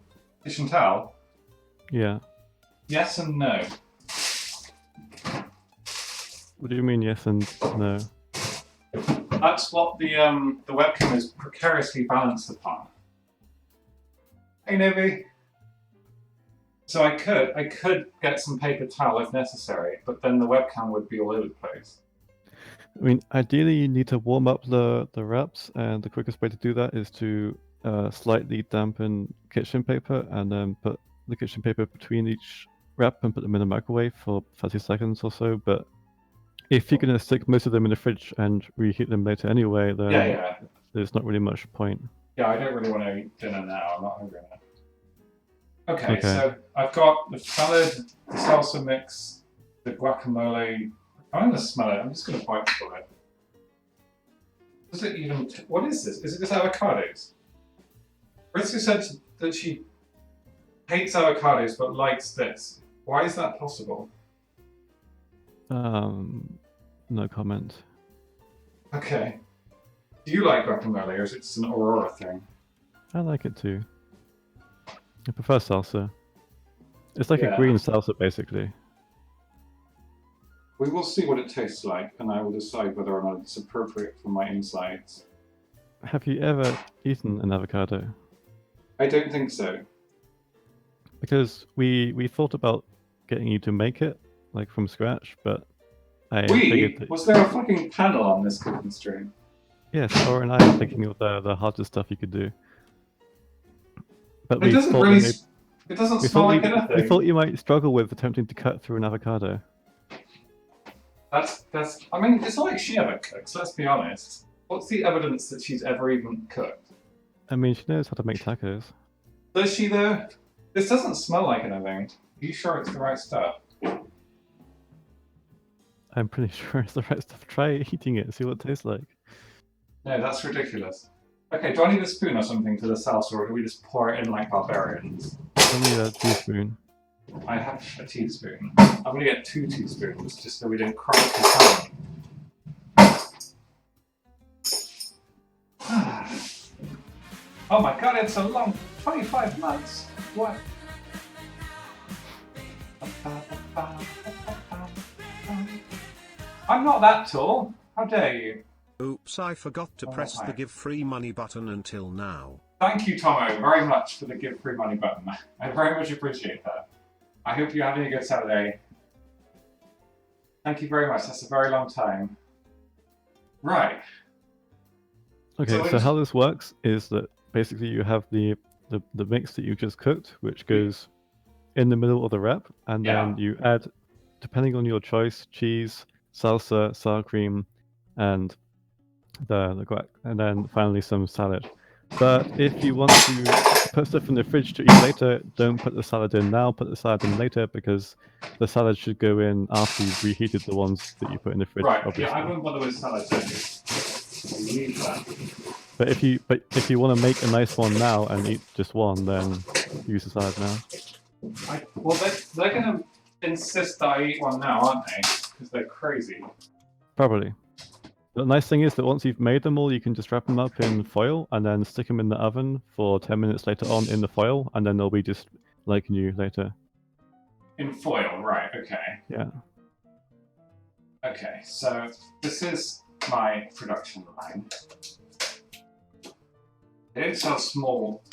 kitchen towel? Yeah. Yes and no. What do you mean yes and no? That's what the webcam is precariously balanced upon. Hey, Novi. So I could get some paper towel if necessary, but then the webcam would be all over the place. I mean, ideally you need to warm up the wraps, and the quickest way to do that is to slightly dampen kitchen paper, and then put the kitchen paper between each wrap and put them in the microwave for 30 seconds or so. But if you're going to stick most of them in the fridge and reheat them later anyway, then there's not really much point. Yeah, I don't really want to eat dinner now. I'm not hungry enough. Okay, so I've got the salad, the salsa mix, the guacamole. I'm going to smell it. I'm just going to bite for it. Does it even... what is this? Is it just avocados? Ritsu said that she hates avocados but likes this. Why is that possible? No comment. Okay. Do you like guacamole, or is it just an Aurora thing? I like it too. I prefer salsa. It's like a green salsa, basically. We will see what it tastes like, and I will decide whether or not it's appropriate for my insides. Have you ever eaten an avocado? I don't think so. Because we thought about getting you to make it, like from scratch, but I figured that... Was there a fucking panel on this cooking stream? Yes, Laura and I were thinking of the hardest stuff you could do. But it doesn't really... It doesn't smell like anything. We thought you might struggle with attempting to cut through an avocado. That's... I mean, it's not like she ever cooks, let's be honest. What's the evidence that she's ever even cooked? I mean, she knows how to make tacos. Does she, though? This doesn't smell like anything. Are you sure it's the right stuff? I'm pretty sure it's the right stuff. Try eating it and see what it tastes like. No, that's ridiculous. Okay, do I need a spoon or something to the salsa, or do we just pour it in like barbarians? I need a teaspoon. I have a teaspoon. I'm going to get 2 teaspoons, just so we don't crush the salad. Oh my god, it's a long 25 months. What? I'm not that tall. How dare you? Oops, I forgot to press the give free money button until now. Thank you, Tomo, very much for the give free money button. I very much appreciate that. I hope you're having a good Saturday. Thank you very much. That's a very long time. Right. Okay, so how this works is that basically you have the mix that you just cooked, which goes in the middle of the wrap, and then you add, depending on your choice, cheese, salsa, sour cream, and the guac, and then finally some salad. But if you want to put stuff in the fridge to eat later, don't put the salad in now, put the salad in later, because the salad should go in after you've reheated the ones that you put in the fridge. Right, obviously. yeah, I wouldn't bother with salad. Leave that. But if you want to make a nice one now and eat just one, then use the salad now. Well, they're gonna. insist that I eat one now, aren't they? Because they're crazy. Probably. The nice thing is that once you've made them all, you can just wrap them up in foil and then stick them in the oven for 10 minutes later on in the foil, and then they'll be just like new later. In foil, right, okay. Yeah. Okay, so this is my production line. They don't sell small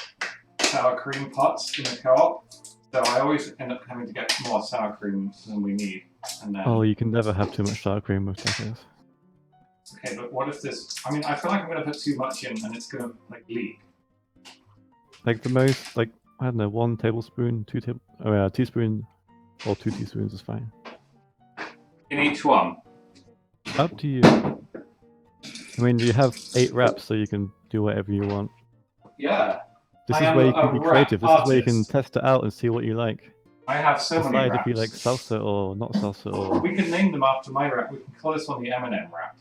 sour cream pots in the co-op, so I always end up having to get more sour cream than we need. And then... Oh, you can never have too much sour cream with tacos. Okay, but what if this... I mean, I feel like I'm going to put too much in and it's going to, like, leak. Like the most, like, I don't know, 1 tablespoon, teaspoon, or 2 teaspoons is fine. In each one? Up to you. I mean, you have 8 wraps, so you can do whatever you want. Yeah. This is where you can be creative. This is where you can test it out and see what you like. I have so many Decide wraps. if you like salsa or not salsa or... We can name them after my wrap. We can call this one the M&M wrap.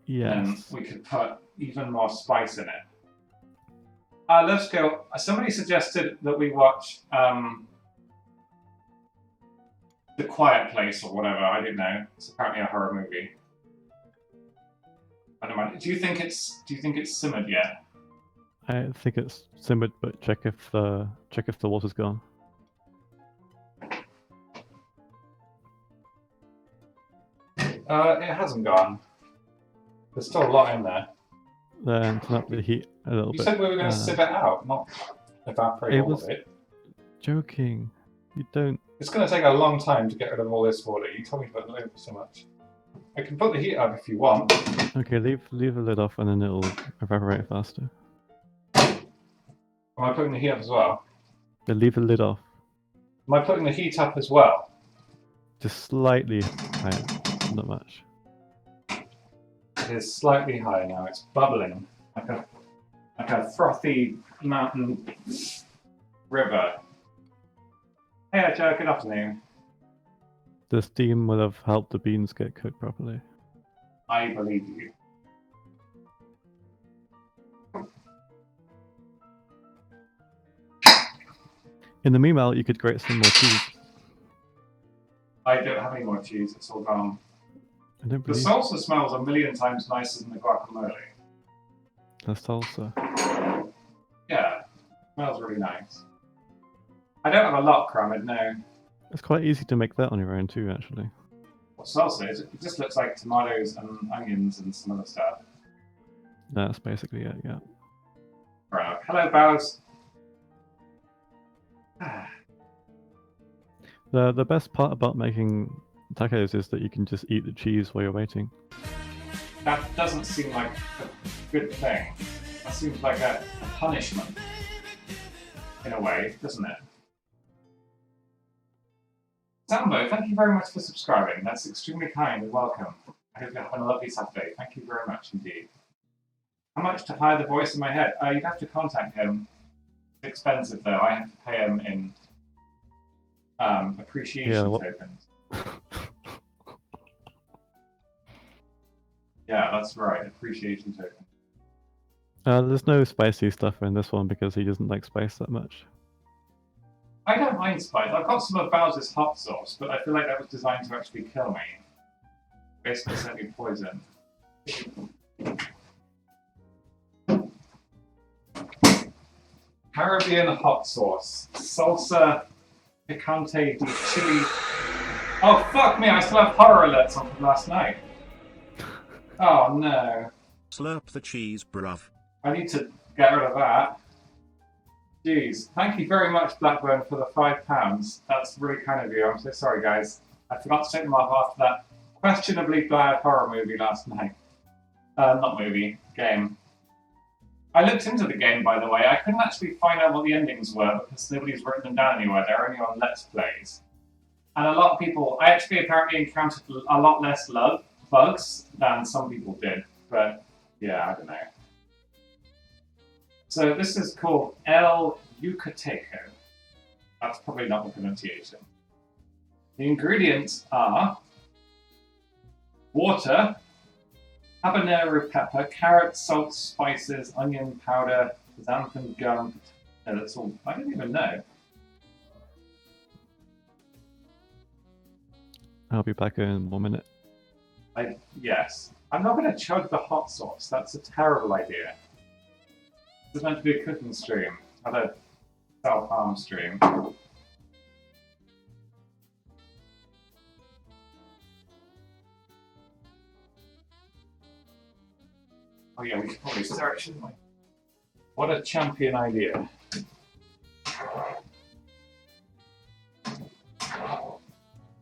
Yes. And we could put even more spice in it. Let's go. Somebody suggested that we watch The Quiet Place or whatever. I don't know. It's apparently a horror movie. I don't mind. Do you think it's simmered yet? I think it's simmered, but check if the water's gone. It hasn't gone. There's still a lot in there. Then turn up the heat a little bit. You said we were going to sieve it out, not evaporate all of it. Joking. You don't... It's going to take a long time to get rid of all this water. You told me to put it over so much. I can put the heat up if you want. Okay, leave the lid off and then it'll evaporate faster. Am I putting the heat up as well? Yeah, leave the lid off. Am I putting the heat up as well? Just slightly higher, not much. It is slightly higher now. It's bubbling like a frothy mountain river. Hey, Joe. Good afternoon. The steam will have helped the beans get cooked properly. I believe you. In the meanwhile, you could grate some more cheese. I don't have any more cheese. It's all gone. I don't The believe salsa smells a million times nicer than the guacamole. the salsa. Yeah, smells really nice. I don't have a lot, Kramid, no. It's quite easy to make that on your own too, actually. What salsa is? It just looks like tomatoes and onions and some other stuff. That's basically it, yeah. Right. Hello, Bowers. The best part about making tacos is that you can just eat the cheese while you're waiting. That doesn't seem like a good thing. That seems like a punishment. In a way, doesn't it? Sambo, thank you very much for subscribing. That's extremely kind and welcome. I hope you're having a lovely Saturday. Thank you very much indeed. How much to hire the voice in my head? You'd have to contact him. It's expensive though. I have to pay him in appreciation tokens. Yeah, that's right. Appreciation tokens. There's no spicy stuff in this one because he doesn't like spice that much. I don't mind spice. I've got some of Bowser's hot sauce, but I feel like that was designed to actually kill me. Basically sent me poison. Caribbean hot sauce. Salsa picante di chili. Oh, fuck me, I still have horror alerts on from last night. Oh, no. Slurp the cheese, bruv. I need to get rid of that. Jeez. Thank you very much, Blackburn, for the £5. That's really kind of you. I'm so sorry, guys. I forgot to take them off after that questionably bad horror movie last night. Not movie, game. I looked into the game, by the way. I couldn't actually find out what the endings were because nobody's written them down anywhere. They're only on Let's Plays. And a lot of people... I actually apparently encountered a lot less bugs than some people did. But, yeah, I don't know. So this is called El Yucateco. That's probably not the pronunciation. The ingredients are water, habanero pepper, carrot, salt, spices, onion powder, xanthan gum. No, that's all. I don't even know. I'll be back in 1 minute. Yes. I'm not going to chug the hot sauce. That's a terrible idea. This is meant to be a cooking stream, not a self-harm stream. Oh yeah, we should probably start, shouldn't we? What a champion idea.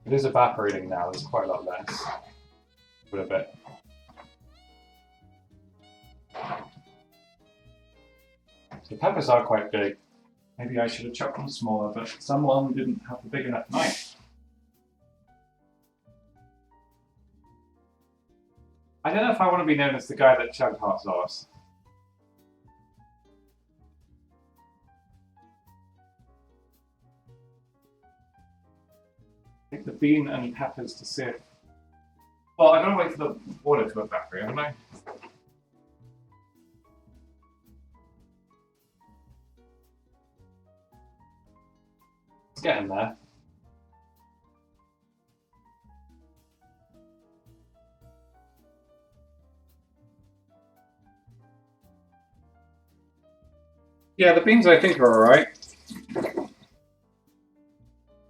It is evaporating now, there's quite a lot less. But a bit. The peppers are quite big. Maybe I should have chopped them smaller, but someone didn't have a big enough knife. I don't know if I want to be known as the guy that chugged hot sauce. Take the bean and peppers to sift. Well, I gotta wait for the water to evaporate, haven't I? It's getting there. Yeah, the beans I think are alright.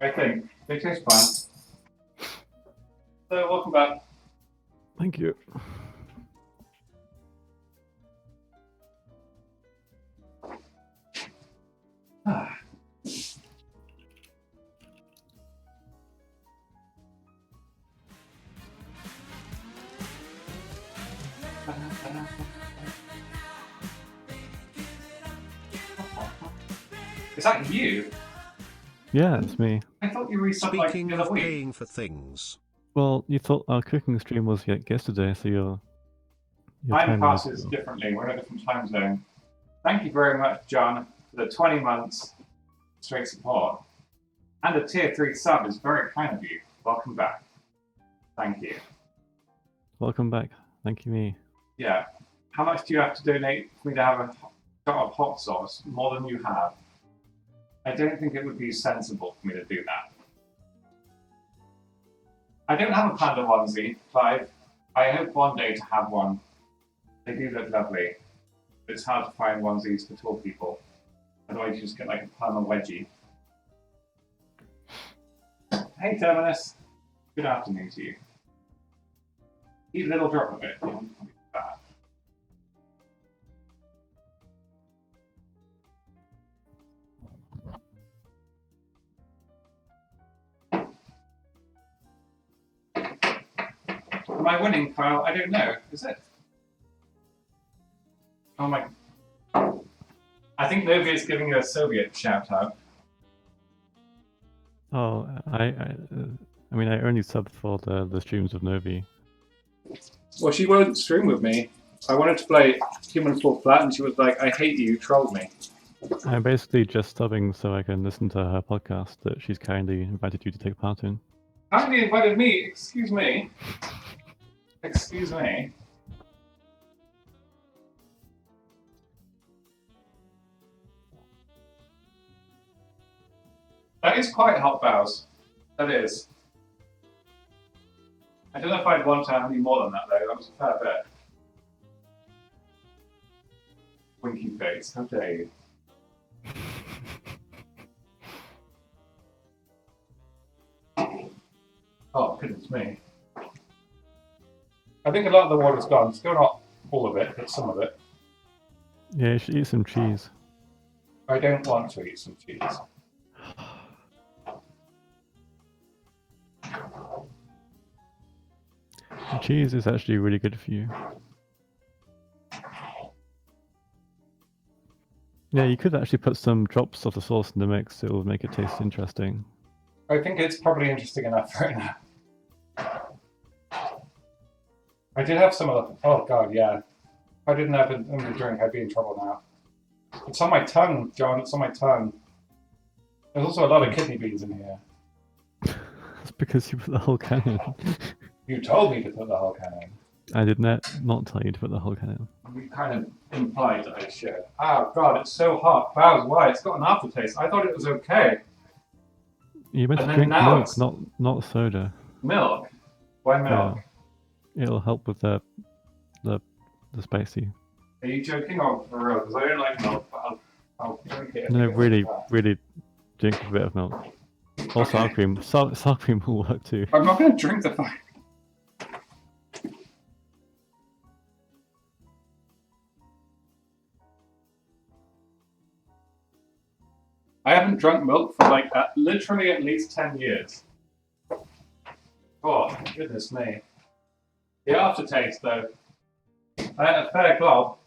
I think. They taste fine. So, welcome back. Thank you. Is that you? Yeah, it's me. I thought you resubscribed like Speaking the of other week. paying for things, Well, you thought our cooking stream was yesterday, so your Time timing passes is- differently. We're in a different time zone. Thank you very much, John, for the 20 months straight support. And a tier 3 sub is very kind of you. Welcome back. Thank you. Welcome back. Thank you, me. Yeah. How much do you have to donate for me to have a shot of hot sauce? More than you have. I don't think it would be sensible for me to do that. I don't have a panda onesie, but I hope one day to have one. They do look lovely. It's hard to find onesies for tall people. Otherwise you just get like a perma wedgie. Hey Terminus. Good afternoon to you. Eat a little drop of it. Bad. Am I winning, Kyle? I don't know. Is it? Oh my. I think Novi is giving you a Soviet shout out. Oh, I mean, I only subbed for the streams of Novi. Well, she won't stream with me. I wanted to play Human Fall Flat, and she was like, I hate you, trolled me. I'm basically just subbing so I can listen to her podcast that she's kindly invited you to take part in. Kindly invited me, excuse me. Excuse me. That is quite hot, Bows. That is. I don't know if I'd want to have any more than that, though. That was a fair bit. Winky face, how dare you. Oh, goodness me. I think a lot of the water's gone. Still not all of it, but some of it. Yeah, you should eat some cheese. I don't want to eat some cheese. Cheese is actually really good for you. Yeah, you could actually put some drops of the sauce in the mix. It will make it taste interesting. I think it's probably interesting enough right now. I did have some of the... Oh, God, yeah. If I didn't have it in the drink, I'd be in trouble now. It's on my tongue, John. It's on my tongue. There's also a lot of kidney beans in here. That's because you put the whole can in. You told me to put the whole can in. I did not tell you to put the whole can in. You kind of implied that I should. Oh, God, it's so hot. Wow, why? It's got an aftertaste. I thought it was okay. You meant And to then drink now milk, it's- not soda. Milk? Why milk? It'll help with the spicy. Are you joking or for real? Because I don't like milk, but I'll drink it. No, really drink a bit of milk. Or Okay. sour cream. Sour cream will work too. I'm not going to drink the fuck. I haven't drunk milk for like literally at least 10 years. Oh, goodness me. The aftertaste, though. I had a fair glob.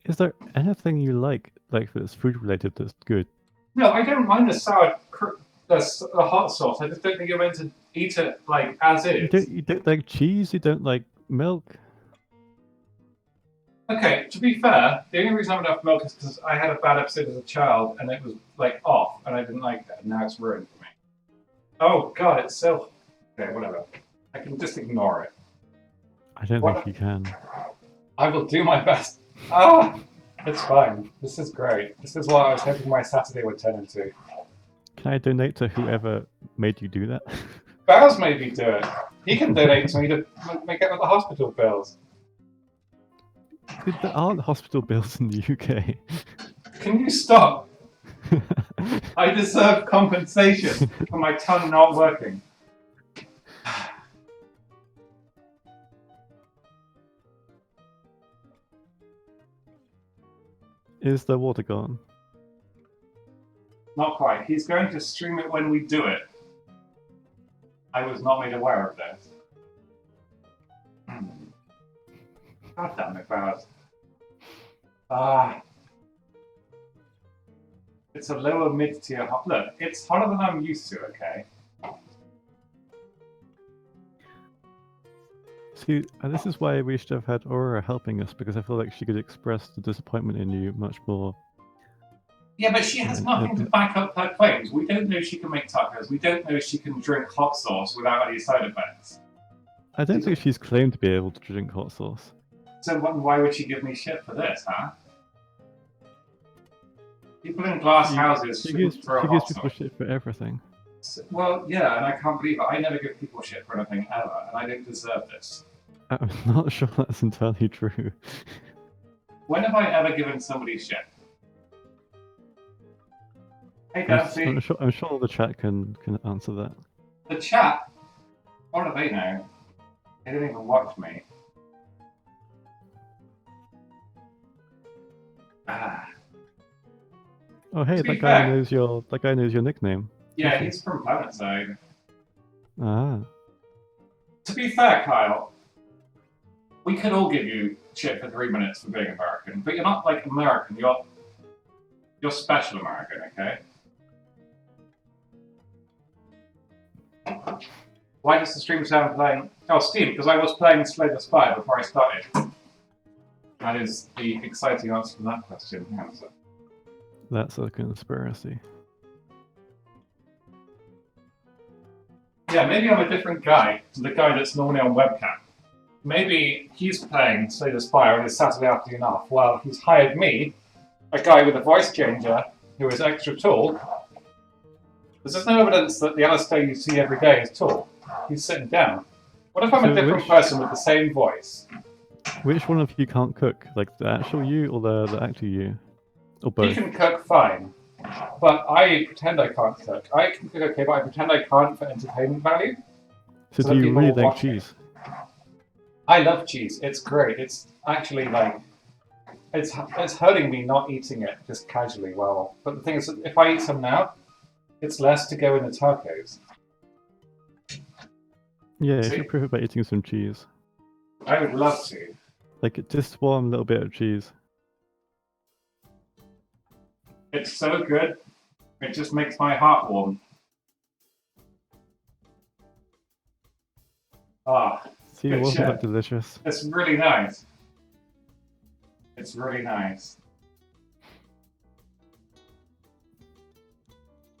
Is there anything you like that's food related that's good? No, I don't mind the the hot sauce. I just don't think you're meant to eat it like as is. You don't like cheese? You don't like milk? Okay, to be fair, the only reason I don't have milk is because I had a bad episode as a child and it was like off and I didn't like it and now it's ruined for me. Oh god, it's so... Okay, whatever. I can just ignore it. I don't think you can. I will do my best. Ah! It's fine. This is great. This is what I was hoping my Saturday would turn into. Can I donate to whoever made you do that? Baz made me do it. He can donate to me to make up with the hospital bills. There aren't hospital bills in the UK. Can you stop? I deserve compensation for my tongue not working. Is the water gone? Not quite. He's going to stream it when we do it. I was not made aware of this. God damn it, Baz. Ah. It's a lower mid-tier hot. Look, it's hotter than I'm used to, okay? See, this is why we should have had Aurora helping us, because I feel like she could express the disappointment in you much more. Yeah, but she has nothing to back up her claims. We don't know she can make tacos. We don't know she can drink hot sauce without any side effects. I don't think she's claimed to be able to drink hot sauce. So why would she give me shit for this, huh? People in glass houses She shouldn't gives throw people hot sauce. shit for everything. Well, yeah, and I can't believe it. I never give people shit for anything ever, and I don't deserve this. I'm not sure that's entirely true. When have I ever given somebody shit? Hey, Dancy. I'm sure the chat can answer that. The chat? What do they know? They didn't even watch me. Ah. Oh hey, To be that guy fair- knows your nickname. Yeah, he's from Planetside. Ah. To be fair, Kyle, we could all give you shit for 3 minutes for being American, but you're not like American. You're special American, okay? Why does the stream sound playing? Oh, Steam, because I was playing Slay the Spire before I started. That is the exciting answer to that question. Answer. That's a conspiracy. Yeah, maybe I'm a different guy to the guy that's normally on webcam. Maybe he's playing Slay the Spire on his Saturday afternoon off, while he's hired me, a guy with a voice changer who is extra tall. There's no evidence that the Alasdair you see every day is tall. He's sitting down. What if I'm a different person with the same voice? Which one of you can't cook? Like the actual you or the actor you? Or He both? can cook fine, but I pretend I can't cook. I can cook okay, but I pretend I can't for entertainment value. So so do that you people really will like watch it. cheese? I love cheese. It's great. It's actually like it's hurting me not eating it just casually. Well, but the thing is, if I eat some now, it's less to go in the tacos. Yeah, See? if you prefer by eating some cheese. I would love to. Like just one little bit of cheese. It's so good. It just makes my heart warm. Ah, See, Good wasn't shit. that delicious? it's really nice. It's really nice.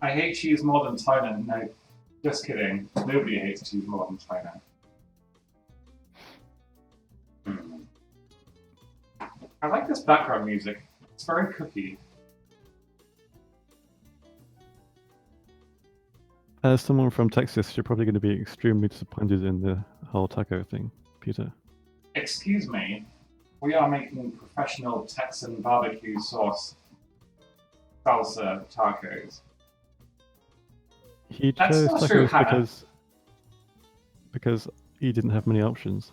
I hate cheese more than Thailand. No, just kidding. Nobody hates cheese more than Thailand. I like this background music. It's very cookie. As someone from Texas, you're probably going to be extremely disappointed in the whole taco thing, Peter. Excuse me, we are making professional Texan barbecue sauce salsa tacos. He That's chose not true, tacos Hannah. because he didn't have many options.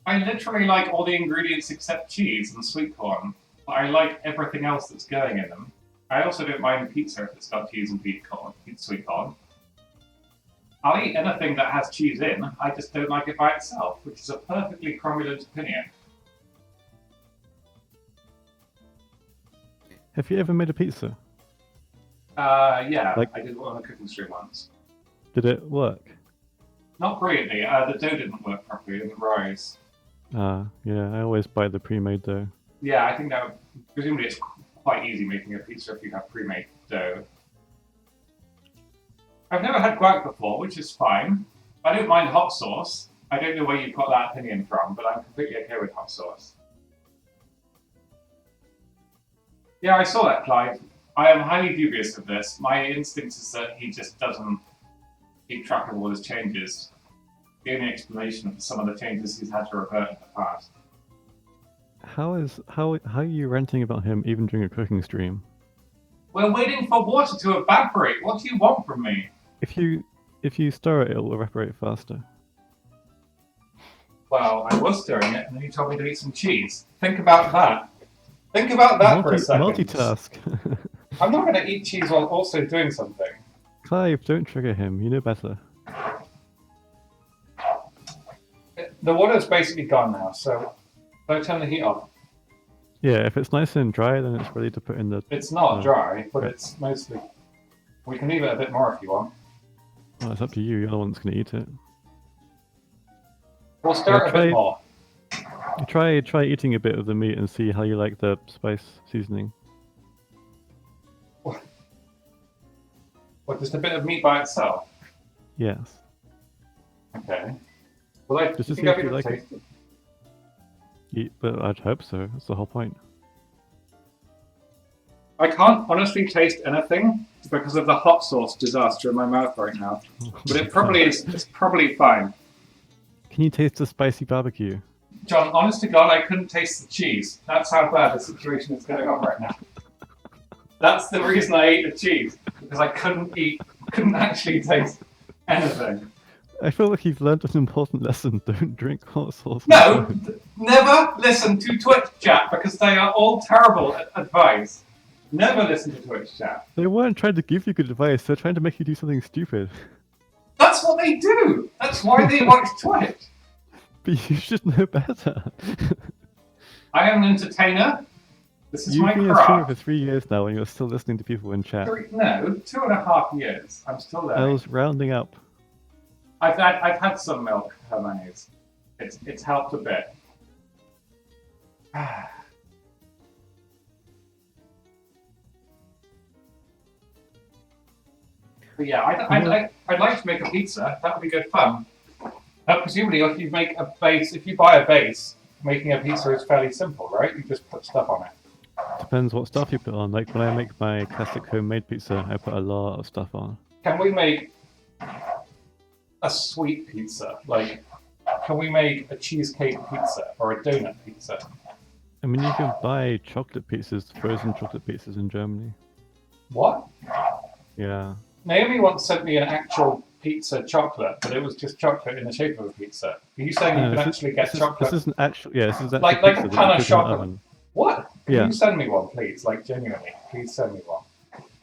I literally like all the ingredients except cheese and sweet corn, but I like everything else that's going in them. I also don't mind pizza if it's got cheese and sweet corn. I'll eat anything that has cheese in, I just don't like it by itself, which is a perfectly cromulent opinion. Have you ever made a pizza? Yeah, Like- I did one on a cooking stream once. Did it work? Not brilliantly, the dough didn't work properly, it didn't rise. Yeah, I always buy the pre-made dough. Yeah, I think that presumably it's quite easy making a pizza if you have pre-made dough. I've never had guac before, which is fine. I don't mind hot sauce. I don't know where you've got that opinion from, but I'm completely okay with hot sauce. Yeah, I saw that, Clive. I am highly dubious of this. My instinct is that he just doesn't keep track of all his changes. The only explanation for some of the changes he's had to revert in the past. How are you ranting about him even during a cooking stream? We're waiting for water to evaporate. What do you want from me? If you stir it, it'll evaporate faster. Well, I was stirring it, and then you told me to eat some cheese. Think about that. Think about that for a second. Multitask. I'm not going to eat cheese while also doing something. Clive, don't trigger him. You know better. The water's basically gone now, so don't turn the heat off. Yeah, if it's nice and dry, then it's ready to put in the. It's not Oh. dry, but it's mostly... We can leave it a bit more if you want. Well, it's up to you. You're the one that's going to eat it. We'll stir it a try- bit more. You try eating a bit of the meat and see how you like the spice seasoning. What, just a bit of meat by itself? Yes. Okay. Well, I Just to think see I'll if be you able to like it. taste it. But I'd hope so. That's the whole point. I can't honestly taste anything because of the hot sauce disaster in my mouth right now. But it probably is. It's probably fine. Can you taste the spicy barbecue? John, honest to God, I couldn't taste the cheese. That's how bad the situation is going on right now. That's the reason I ate the cheese, because I couldn't actually taste anything. I feel like you've learned an important lesson. Don't drink hot sauce. No, never listen to Twitch chat because they are all terrible advice. Never listen to Twitch chat. They weren't trying to give you good advice. They're trying to make you do something stupid. That's what they do. That's why they watch Twitch. But you should know better. I am an entertainer. This is You've my been a streamer for craft. 3 years now, and you're still listening to people in chat. No, 2.5 years. I'm still there. I was rounding up. I've had some milk, Hermione's. It's helped a bit. But yeah, I'd like to make a pizza. That would be good fun. Presumably, if you buy a base, making a pizza is fairly simple, right? You just put stuff on it. Depends what stuff you put on. Like when I make my classic homemade pizza, I put a lot of stuff on. Can we make a sweet pizza? Like, can we make a cheesecake pizza or a donut pizza? I mean, you can buy chocolate pizzas, frozen chocolate pizzas in Germany. What? Yeah. Naomi once sent me an actual pizza chocolate, but it was just chocolate in the shape of a pizza. Are you saying you can actually get chocolate? This isn't actual. Yeah, this is actually Like pizza a that pan you of cook in the chocolate. oven. What? Can Yeah. you send me one, please? Like, genuinely, please send me one.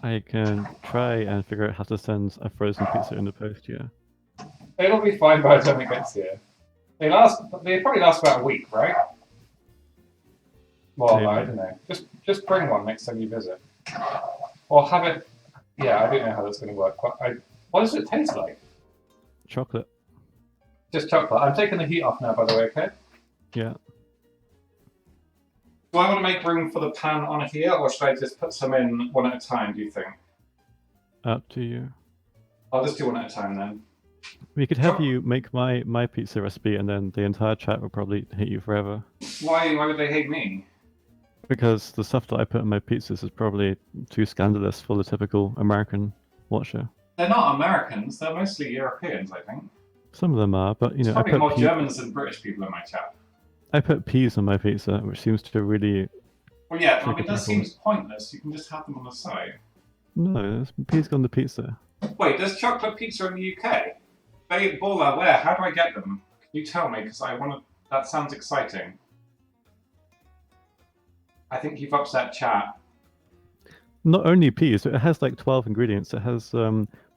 I can try and figure out how to send a frozen pizza in the post. Yeah. It'll be fine by the time it gets here. They probably last about a week, right? Well, Maybe. I don't know. Just bring one next time you visit. Or have it. Yeah, I don't know how that's going to work. But what does it taste like? Chocolate. Just chocolate. I'm taking the heat off now, by the way. Okay. Yeah. Do I want to make room for the pan on here, or should I just put some in one at a time? Do you think? Up to you. I'll just do one at a time then. We could have you make my pizza recipe, and then the entire chat will probably hate you forever. Why would they hate me? Because the stuff that I put in my pizzas is probably too scandalous for the typical American watcher. They're not Americans. They're mostly Europeans, I think. Some of them are, but There's I probably put more Germans than British people in my chat. I put peas on my pizza, which seems to really. Well, yeah, I trigger mean, that people. seems pointless. You can just have them on the side. No, it's peas on the pizza. Wait, there's chocolate pizza in the UK? Baller, where? How do I get them? Can you tell me? Because I want to. That sounds exciting. I think you've upset chat. Not only peas, it has like 12 ingredients. It has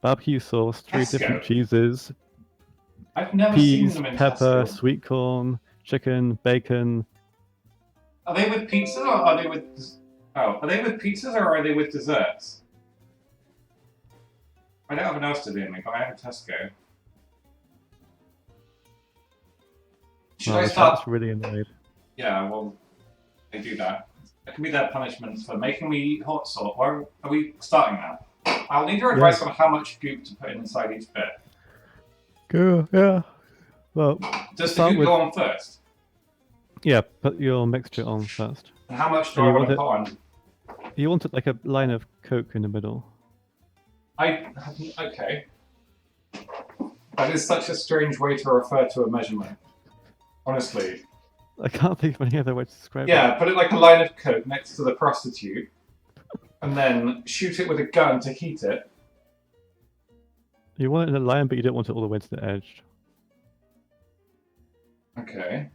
barbecue sauce, 3 different Tesco. cheeses, I've never seen peas, them in pepper, Tesco. sweet corn, chicken, bacon. Are they with pizzas or are they with? Oh, are they with pizzas or are they with desserts? I don't have an Ulster in me, but I have a Tesco. Should I the start? chat's really annoyed. Yeah, well, they do that. That can be their punishment for making me eat hot sauce. Or are we starting now? I'll need your advice on how much goop to put inside each bit. Go, yeah. Well, Does the start goop with- go on first? yeah, put your mixture on first. And how much do And I you want to want put on? You want it like a line of Coke in the middle. Okay. That is such a strange way to refer to a measurement. Honestly. I can't think of any other way to describe it. Yeah, put it like a line of coke next to the prostitute, and then shoot it with a gun to heat it. You want it in a line, but you don't want it all the way to the edge. Okay.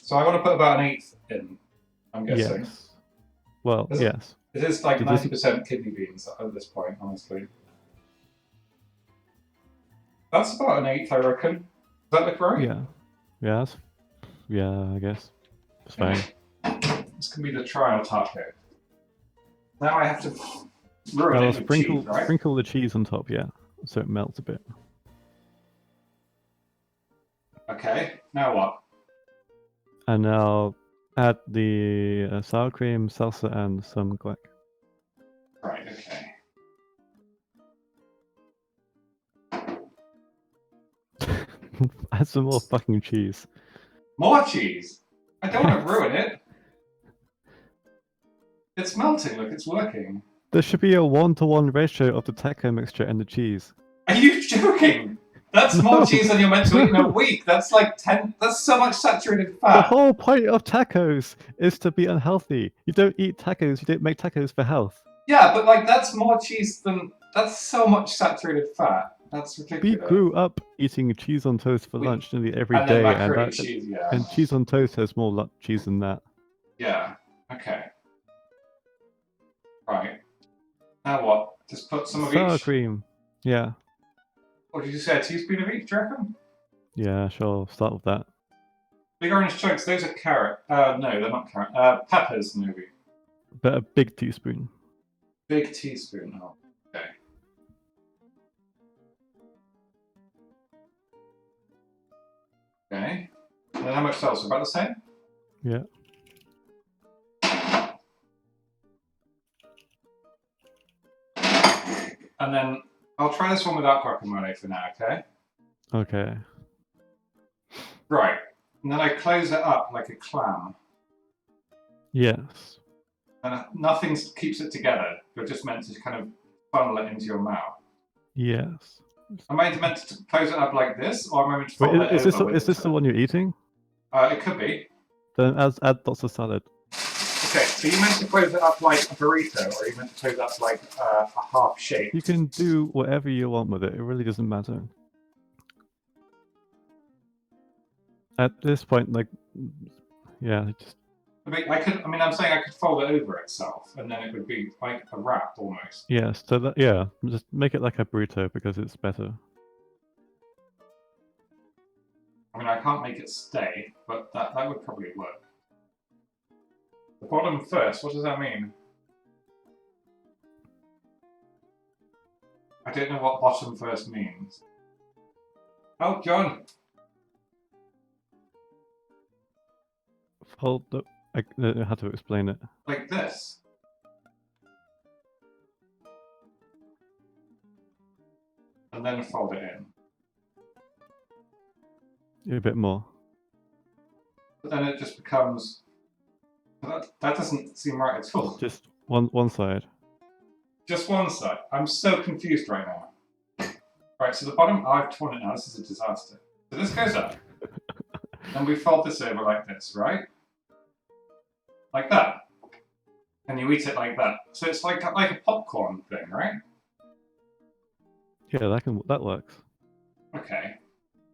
So I want to put about an eighth in, I'm guessing. Yes. Well, Is it- yes. It is like Did this- 90% kidney beans at this point, honestly. That's about an eighth, I reckon. Does that look right? Yeah. Yeah, I guess. It's fine. This can be the trial taco. Now I have to ruin Now it with sprinkle cheese, right? sprinkle the cheese on top, yeah, so it melts a bit. Okay, now what? And now add the sour cream, salsa, and some guac. Right, okay. Add some more fucking cheese. More cheese? I don't want to ruin it. It's melting, look, it's working. There should be a 1-to-1 ratio of the taco mixture and the cheese. Are you joking? That's No. more cheese than you're meant to eat in a week. That's like 10. That's so much saturated The fat. whole point of tacos is to be unhealthy. You don't eat tacos, you don't make tacos for health. Yeah, but like that's more cheese than. That's so much saturated fat. That's We ridiculous. grew up eating cheese on toast for lunch nearly every and then day, macaroni and cheese, yeah. and cheese on toast has more cheese than that. Yeah, okay. Right. Now what? Just put some of Sour each? cream. Yeah. What did you say, a teaspoon of each, do you reckon? Yeah, sure. Start with that. Big orange chunks, those are carrot. No, they're not carrot. Peppers, maybe. But a big teaspoon. Big teaspoon, oh, okay. Okay. And then how much salsa? About the same? Yeah. And then I'll try this one without guacamole for now, okay? Okay. Right. And then I close it up like a clam. Yes. And nothing keeps it together. You're just meant to kind of funnel it into your mouth. Yes. Am I meant to close it up like this, or am I meant to Wait, fold it is this over with is this the one you're eating? It could be. Then add lots of salad. Okay, so you meant to close it up like a burrito, or you meant to close it up like a half shape? You can do whatever you want with it. It really doesn't matter. At this point, like, yeah, just I mean, I'm saying I could fold it over itself, and then it would be like a wrap almost. yes. So that yeah, just make it like a burrito because it's better. I mean, I can't make it stay, but that would probably work. The bottom first, what does that mean? I don't know what bottom first means. Oh, John! Fold the. I don't know how to explain it. Like this. And then fold it in. A bit more. But then it just becomes... That doesn't seem right at all. Just one side. Just one side. I'm so confused right now. Right, so the bottom, I've torn it now. This is a disaster. So this goes up. And we fold this over like this, right? Like that. And you eat it like that. So it's like a popcorn thing, right? Yeah, that works. Okay.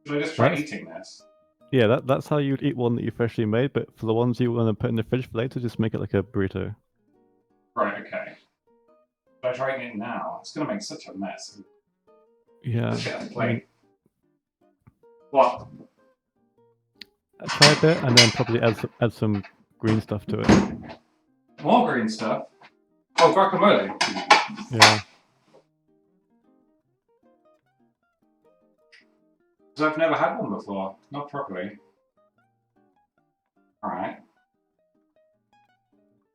Should I just try That's- eating this? Yeah, that's how you'd eat one that you freshly made, but for the ones you want to put in the fridge for later, just make it like a burrito. Right, okay. Should I try eating it now? It's going to make such a mess. Yeah. Let's get a plate. What? Try a bit, and then probably add some green stuff to it. More green stuff? Oh, guacamole. Yeah. Because I've never had one before. Not properly. Alright.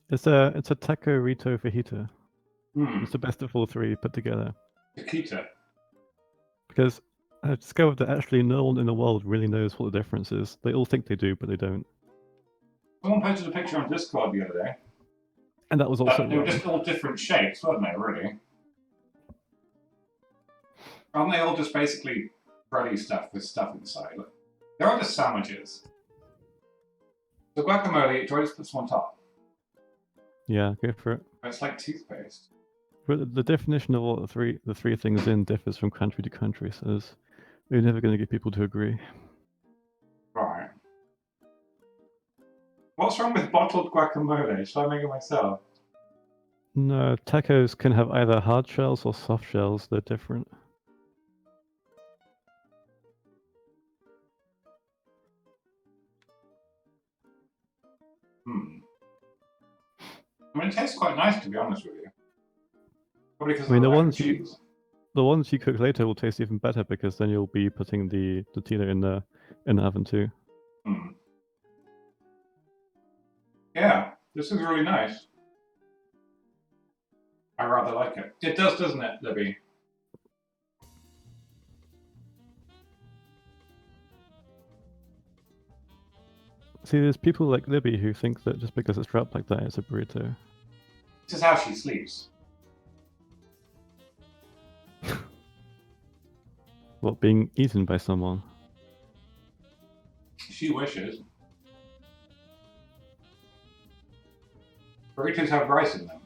It's a taco rito fajita. Hmm. It's the best of all three put together. Chiquita. Because I've discovered that actually no one in the world really knows what the difference is. They all think they do, but they don't. Someone posted a picture on Discord the other day. And that was also They were wrong. just all different shapes, weren't they, really? Aren't they all just basically bready stuff with stuff inside? Look, they're all just sandwiches. So guacamole, do I just put some on top? Yeah, go for it. It's like toothpaste. But the definition of what the three things in differs from country to country, so we're never going to get people to agree. Right. What's wrong with bottled guacamole? Should I make it myself? No, tacos can have either hard shells or soft shells. They're different. Hmm. I mean, it tastes quite nice, to be honest with you. Probably because I mean, of the the ones cheese. The ones you cook later will taste even better because then you'll be putting the tortilla in the oven too. Hmm. Yeah, this is really nice. I rather like it. It does, doesn't it, Libby? See, there's people like Libby who think that just because it's wrapped like that, it's a burrito. This is how she sleeps. What, being eaten by someone? She wishes. Burritos have rice in them.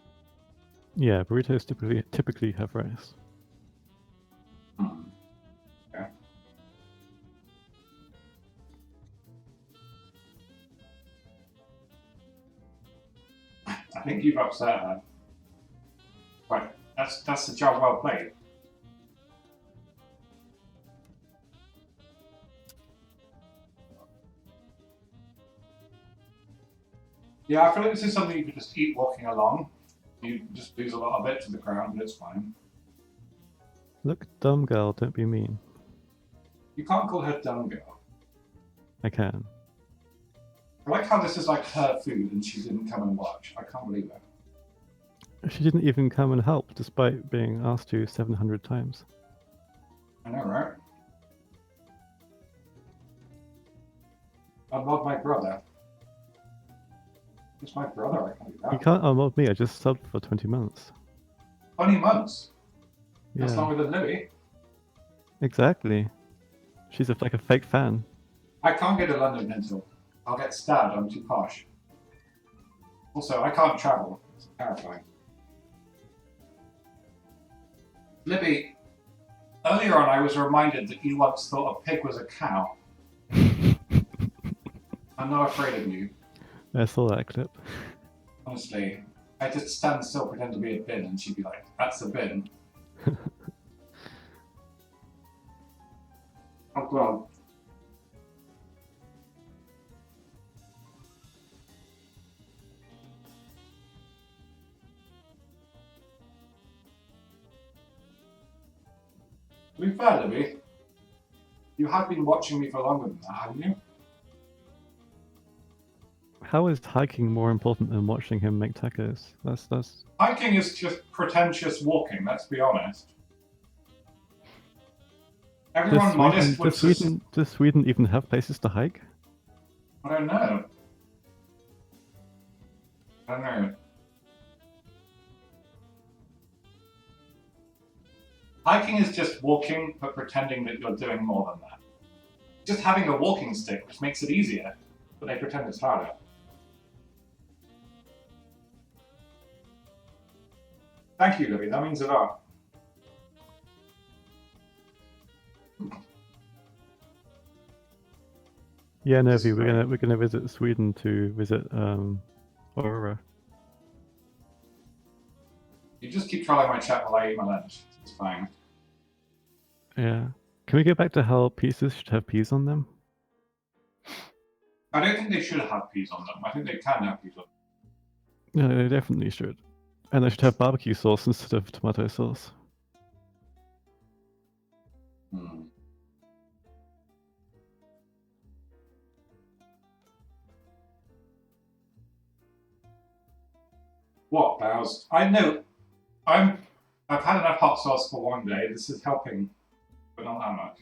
Yeah, burritos typically have rice. Hmm. Okay. I think you've upset her. Right, that's a job well played. Yeah, I feel like this is something you could just eat walking along. You just lose a lot of it to the ground, but it's fine. Look, dumb girl, don't be mean. You can't call her dumb girl. I can. I like how this is like her food and she didn't come and watch. I can't believe it. She didn't even come and help, despite being asked to 700 times. I know, right? I love my brother. It's my brother, I can't do that. You can't unload me, I just subbed for 20 months. 20 months? That's Yeah, longer than Libby. exactly. She's like a fake fan. I can't go to London until I'll get stabbed. I'm too posh. Also, I can't travel. It's terrifying. Libby, earlier on I was reminded that you once thought a pig was a cow. I'm not afraid of you. I saw that clip. Honestly, I just stand still, pretend to be a bin, and she'd be like, "That's a bin." Oh god. To be fair, Libby, you have been watching me for longer than that, haven't you? How is hiking more important than watching him make tacos? That's Hiking is just pretentious walking, let's be honest. Everyone modest would does Sweden even have places to hike? I don't know. I don't know. Hiking is just walking, but pretending that you're doing more than that. Just having a walking stick, which makes it easier, but they pretend it's harder. Thank you, Louis. That means a lot. Yeah, Novi, we're gonna visit Sweden to visit Aurora. You just keep trolling my chat while I eat my lunch. It's fine. Yeah. Can we go back to how pizzas should have peas on them? I don't think they should have peas on them. I think they can have peas on them. No, they definitely should. And they should have barbecue sauce instead of tomato sauce. Hmm. What, Bows? I know. I've had enough hot sauce for one day. This is helping, but not that much.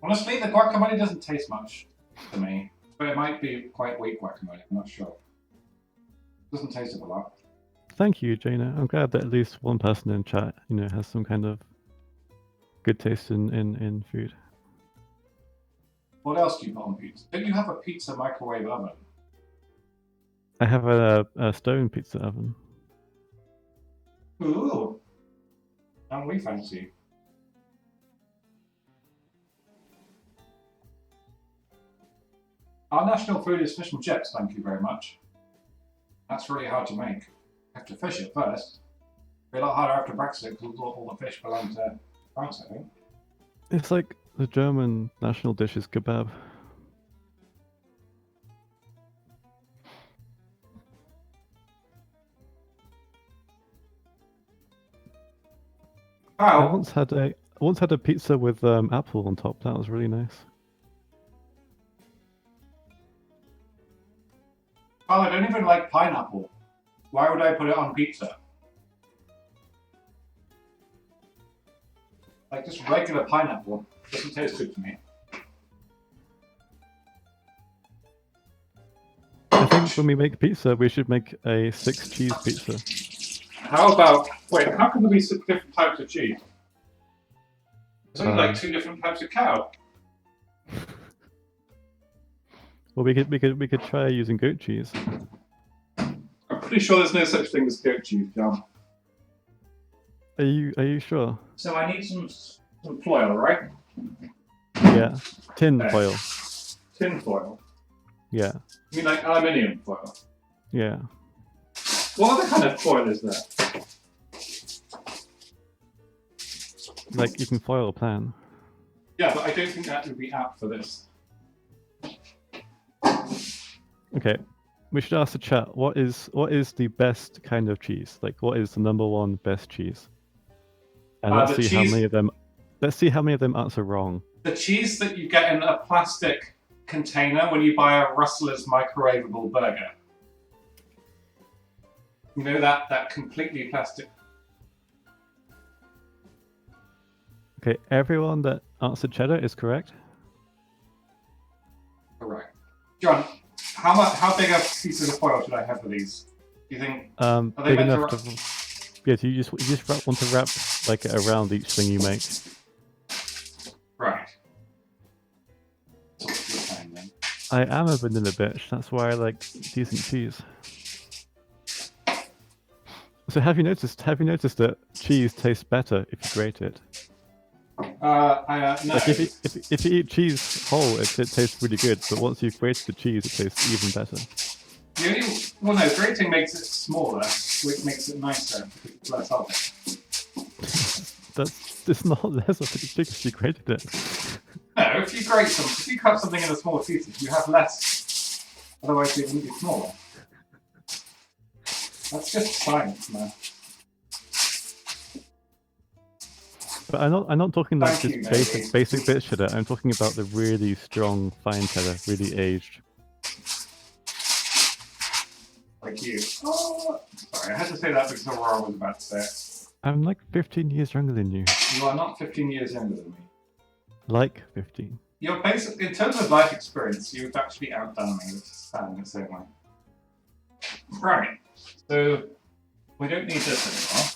Honestly, the guacamole doesn't taste much to me, but it might be quite weak guacamole. I'm not sure. It doesn't taste a lot. Thank you, Jaina. I'm glad that at least one person in chat, has some kind of good taste in food. What else do you put on pizza? Don't you have a pizza microwave oven? I have a stone pizza oven. Ooh. And we fancy. Our national food is fish and chips, thank you very much. That's really hard to make. You have to fish it first. It'll be a lot harder after Brexit because all the fish belong to France, I think. It's like the German national dish is kebab. I Oh, once had a pizza with apple on top. That was really nice. well, I don't even like pineapple. Why would I put it on pizza? Like just regular pineapple doesn't taste good to me. I think when we make pizza, we should make a 6-cheese pizza. How about, wait, how can there be 6 different types of cheese? There's only like 2 different types of cow. Well, we could try using goat cheese. I'm pretty sure there's no such thing as goat cheese, John. Are you sure? So I need some foil, right? Yeah, tin Okay. foil. Tin foil. Yeah, You mean like aluminium foil? yeah. What other kind of foil is there? Like you can foil a plan. Yeah, but I don't think that would be apt for this. Okay, we should ask the chat. What is the best kind of cheese? Like, what is the #1 best cheese? And let's the see how cheese- many of them. Let's see how many of them answer wrong. The cheese that you get in a plastic container when you buy a Rustler's microwavable burger. You know that completely plastic. Okay, everyone that answered cheddar is correct. Correct. John, how big a pieces of foil should I have for these? Do you think? Are they Big meant to enough to. Yeah, so you just want to wrap like around each thing you make. Right. That's what you're saying, then. I am a vanilla bitch. That's why I like decent cheese. So have you noticed that cheese tastes better if you grate it? No. Like if you eat cheese whole, it tastes really good, but once you've grated the cheese, it tastes even better. Grating makes it smaller, which makes it nicer. It's less of it. It's not less of it because you grated it. No, if you cut something into small pieces, you have less. Otherwise, it wouldn't be smaller. That's just science, man. But I'm not talking like Thank you, just basic bit cheddar. I'm talking about the really strong fine cheddar, really aged. Like you. Oh, sorry, I had to say that because Aurora was about to say it. I'm like 15 years younger than you. You are not 15 years younger than me. Like 15. You're basically, in terms of life experience, you've actually outdone me, which is sad in its own way. Right, so we don't need this anymore.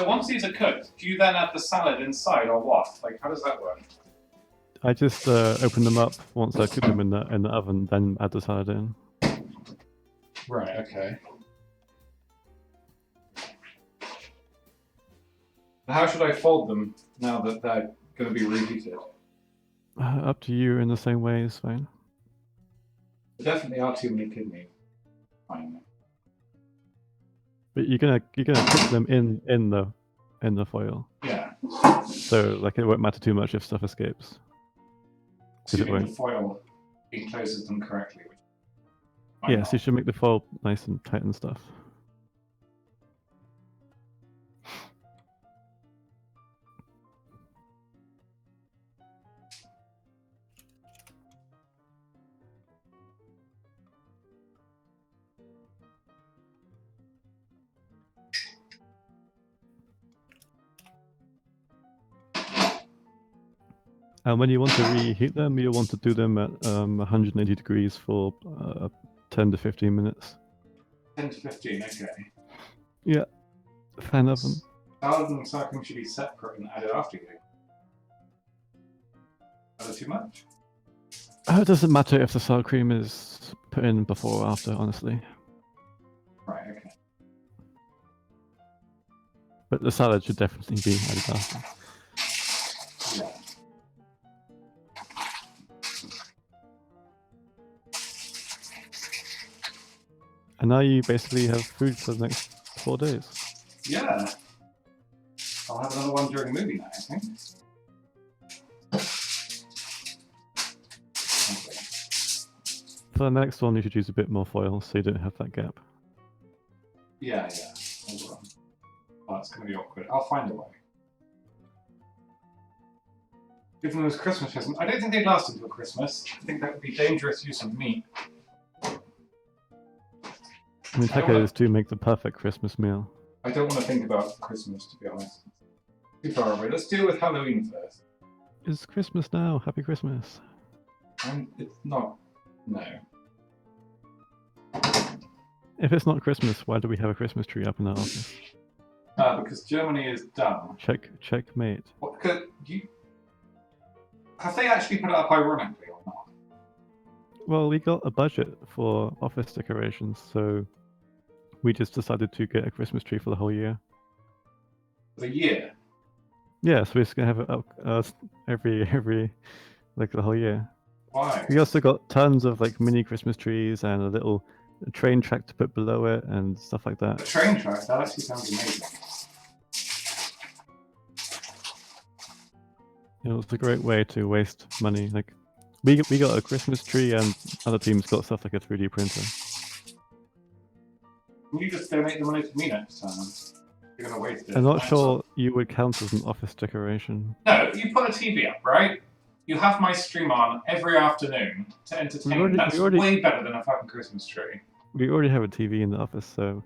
So once these are cooked, do you then add the salad inside or what? Like, how does that work? I just open them up once I cook them in the oven, then add the salad in. Right, okay. How should I fold them now that they're going to be reheated? Up to you in the same way is fine. There definitely are too many kidneys. Fine. But you're gonna cook them in the foil. Yeah. So like it won't matter too much if stuff escapes. Assuming the foil encloses them correctly. Which Yes, you should make the foil nice and tight and stuff. And when you want to reheat them, you want to do them at 180 degrees for 10 to 15 minutes. 10 to 15, okay. Yeah, fan oven. Salad and sour cream should be separate and added after you. Added too much? It doesn't matter if the sour cream is put in before or after, honestly. Right, okay. But the salad should definitely be added after. Yeah. And now you basically have food for the next 4 days. Yeah. I'll have another one during the movie night, I think. Okay. For the next one, you should use a bit more foil so you don't have that gap. Yeah. Hold on. Oh, that's going to be awkward. I'll find a way. Give them as Christmas present. I don't think they'd last until Christmas. I think that would be dangerous use of meat. I mean, tacos do make the perfect Christmas meal. I don't want to think about Christmas, to be honest. Too far away. Let's deal with Halloween first. It's Christmas now. Happy Christmas. It's not. No. If it's not Christmas, why do we have a Christmas tree up in our office? Because Germany is dumb. Checkmate. What, have they actually put it up ironically or not? Well, we got a budget for office decorations, so we just decided to get a Christmas tree for the whole year. For the year? Yeah, so we're just gonna have it up every like the whole year. Why? We also got tons of like mini Christmas trees and a little train track to put below it and stuff like that. A train track? That actually sounds amazing. It was a great way to waste money. Like we got a Christmas tree and other teams got stuff like a 3D printer. Can you just donate the money to me next time? You're going to waste it. I'm not sure you would count as an office decoration. No, you put a TV up, right? You have my stream on every afternoon to entertain. That's way better than a fucking Christmas tree. We already have a TV in the office, so...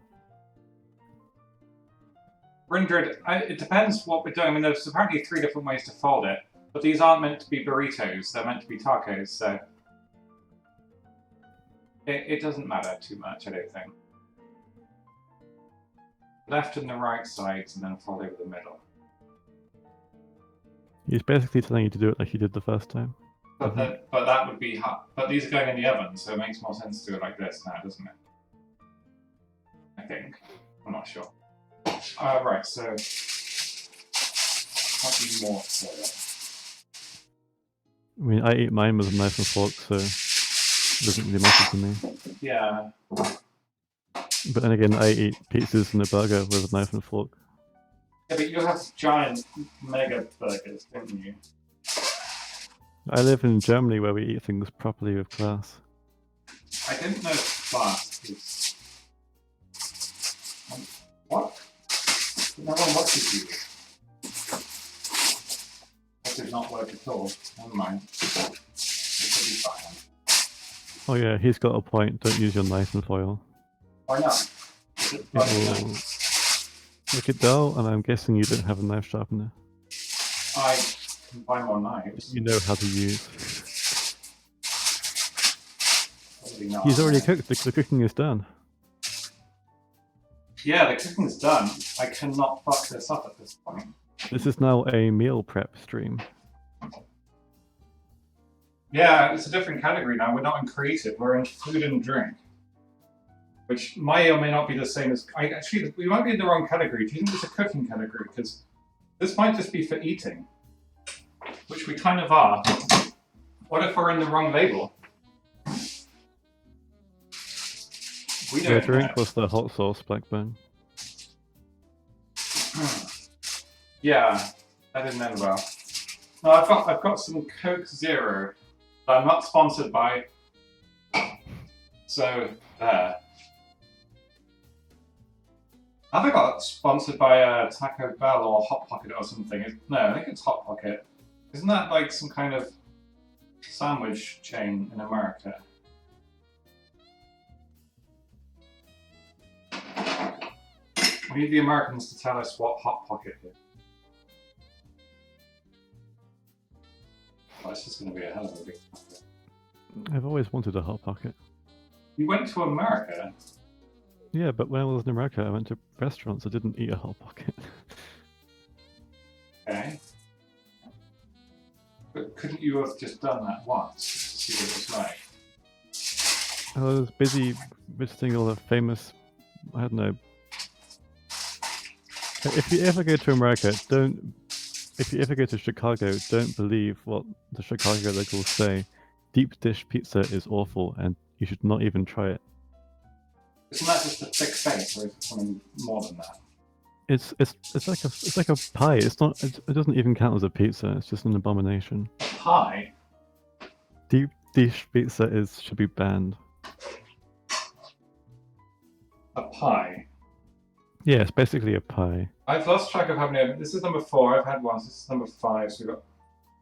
Rindred, it depends what we're doing. I mean, there's apparently 3 different ways to fold it, but these aren't meant to be burritos. They're meant to be tacos, so... It doesn't matter too much, I don't think. Left and the right sides, and then fold over the middle. He's basically telling you to do it like you did the first time. But that would be hot. But these are going in the oven, so it makes more sense to do it like this now, doesn't it? I think. I'm not sure. Right, so... Might be more so. I mean, I eat mine with a knife and fork, so it doesn't really matter to me. Yeah. But then again, I eat pizzas and a burger with a knife and fork. Yeah, but you have giant mega burgers, don't you? I live in Germany where we eat things properly with class. I didn't know class is... What? No one watches you. That did not work at all. Never mind. It could be fine. Oh yeah, he's got a point. Don't use your knife and foil. Why not? It will make it dull, and I'm guessing you don't have a knife sharpener. I can buy more knives. You know how to use. Probably not. He's already cooked. The cooking is done. Yeah, the cooking's done. I cannot fuck this up at this point. This is now a meal prep stream. Yeah, it's a different category now. We're not in creative. We're in food and drink, which may or may not be the same as. Actually, we might be in the wrong category. Do you think it's a cooking category? Because this might just be for eating, which we kind of are. What if we're in the wrong label? We The don't drink know. was the hot sauce Blackburn. Yeah, I didn't know about. No, I've got some Coke Zero that I'm not sponsored by. So there. Have I got sponsored by Taco Bell or Hot Pocket or something? No, I think it's Hot Pocket. Isn't that like some kind of sandwich chain in America? We need the Americans to tell us what Hot Pocket is. Oh, this is going to be a hell of a big pocket. I've always wanted a hot pocket. You went to America? Yeah, but when I was in America, I went to restaurants. I didn't eat a hot pocket. Okay. But couldn't you have just done that once just to see what it was like? I was busy visiting all the famous. I don't know. If you ever go to America, don't. If you ever go to Chicago, don't believe what the Chicago locals say. Deep dish pizza is awful, and you should not even try it. Isn't that just a thick base, or is it something more than that? It's like a pie. It's not. It doesn't even count as a pizza. It's just an abomination. A pie? Deep dish pizza should be banned. A pie? Yeah, it's basically a pie. I've lost track of how many. This is number 4. I've had one. This is number 5. So we've got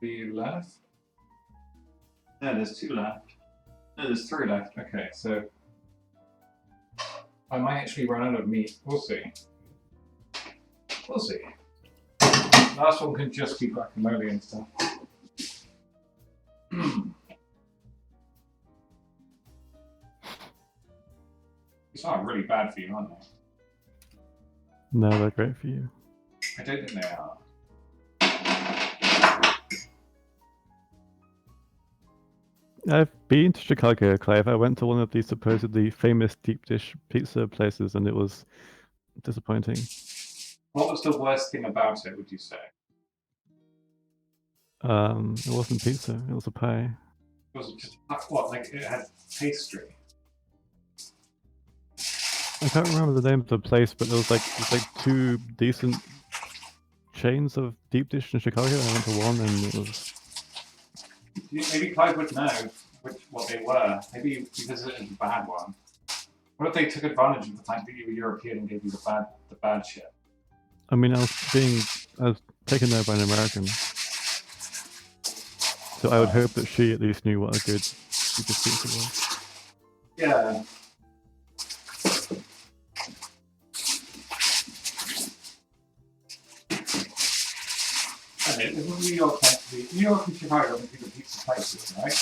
3 left. No, there's 2 left. No, there's 3 left. Okay, so I might actually run out of meat. We'll see. We'll see. Last one can just be guacamole and stuff. These are really bad for you, aren't they? No, they're great for you. I don't think they are. I've been to Chicago, Clive. I went to one of these supposedly famous deep dish pizza places, and it was disappointing. What was the worst thing about it, would you say? It wasn't pizza. It was a pie. Was it just, what, like it had pastry? I can't remember the name of the place, but it was like 2 decent chains of deep dish in Chicago. I went to one, and it was. Maybe Clive would know what they were. Maybe because it was a bad one. What if they took advantage of the fact that you were European and gave you the bad shit? I mean, I was taken there by an American, so I would hope that she at least knew what a good pizza was. Yeah. I mean, isn't New York meant to be? New York and Chicago meant to be the pizza places, right?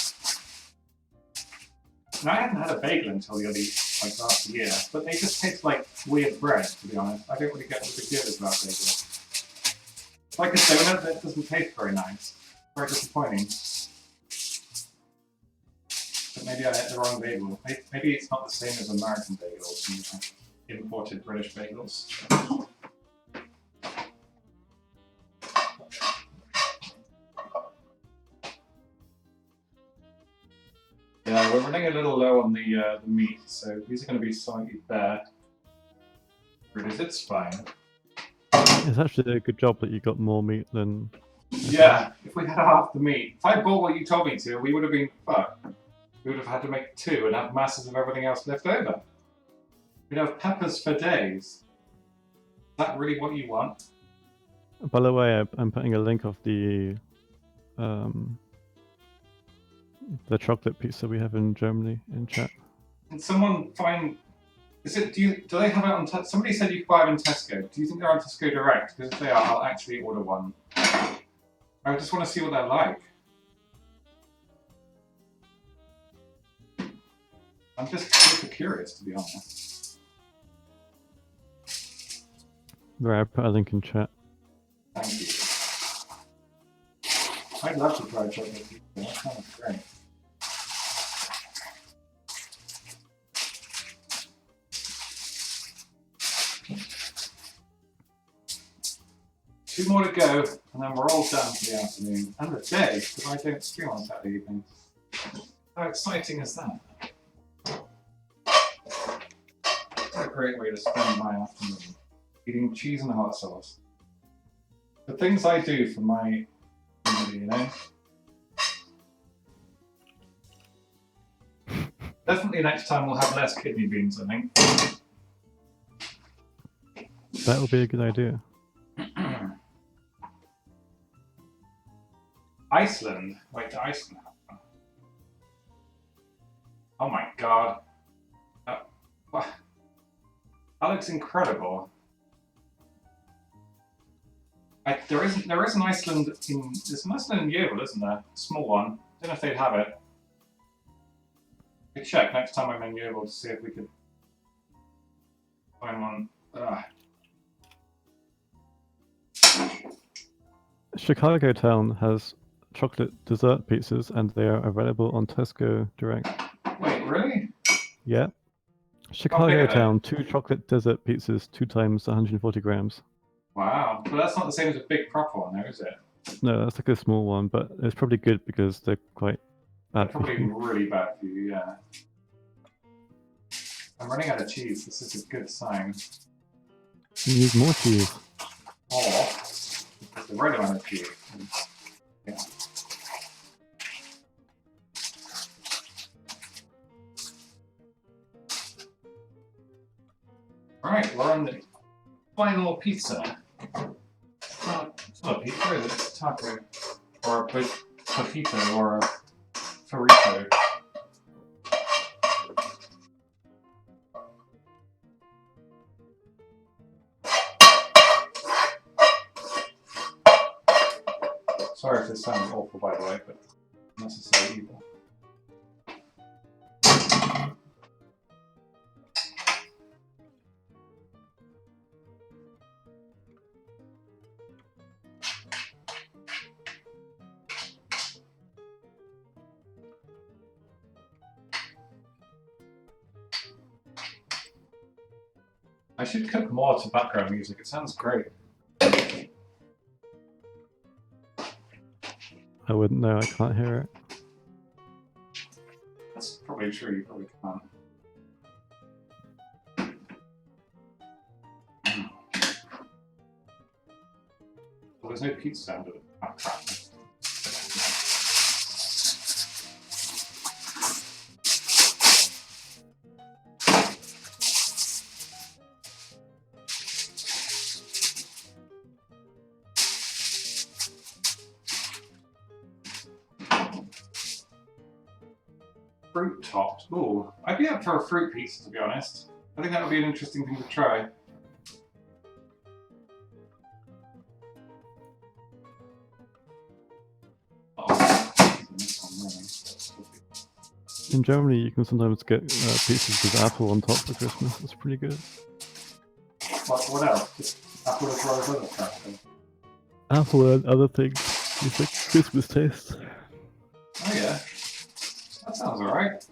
And I hadn't had a bagel until the other, like last year, but they just taste like weird bread, to be honest. I don't really get what the deal is about bagel. It's like a donut that doesn't taste very nice. Very disappointing. But maybe I had the wrong bagel. Maybe it's not the same as American bagels and imported British bagels. Yeah, we're running a little low on the meat, so these are going to be slightly bare. It's fine. It's actually a good job that you got more meat than. Yeah, if we had half the meat. If I bought what you told me to, we would have been fucked. We would have had to make 2 and have masses of everything else left over. We'd have peppers for days. Is that really what you want? By the way, I'm putting a link of the chocolate pizza we have in Germany in chat. Can someone find? Is it? Do they have it on? Somebody said you could buy them in Tesco. Do you think they're on Tesco Direct? Because if they are, I'll actually order one. I just want to see what they're like. I'm just super curious, to be honest. Right, I put a link in chat. Thank you. I'd love to try chocolate pizza. That sounds great. Two more to go, and then we're all done for the afternoon and the day, because I don't stream on Saturday evening. How exciting is that? What a great way to spend my afternoon. Eating cheese and hot sauce. The things I do for my community, you know? Definitely next time we'll have less kidney beans, I think. That would be a good idea. Iceland. Wait, did Iceland have one? Oh my god. That looks incredible. There is an Iceland in there's an Iceland in Yeovil, isn't there? A small one. Don't know if they'd have it. We could check next time I'm in Yeovil to see if we could find one. Chicago Town has chocolate dessert pizzas, and they are available on Tesco Direct. Wait, really? Yeah. Chicago Town, 2 chocolate dessert pizzas, 2 times 140 grams. Wow, but that's not the same as a big proper one, though, is it? No, that's like a small one, but it's probably good because they're quite bad for Probably you. really bad for you, yeah. I'm running out of cheese. This is a good sign. You need more cheese. Or the right amount of cheese. Yeah. Alright, we're on the final pizza. It's not a pizza, is it? It's a taco. Or a pepito, or a burrito. Sorry if this sounds awful, by the way, but necessary evil. I should cook more to background music. It sounds great. I wouldn't know, I can't hear it. That's probably true, you probably can't. Well, there's no pizza sound of it. Oh, crap. Fruit topped. Ooh, I'd be up for a fruit pizza, to be honest. I think that would be an interesting thing to try. In Germany, you can sometimes get pizzas with apple on top for Christmas. That's pretty good. What else? Just apple as well as other stuff. Then. Apple and other things. It's like Christmas taste. Oh yeah, that sounds alright.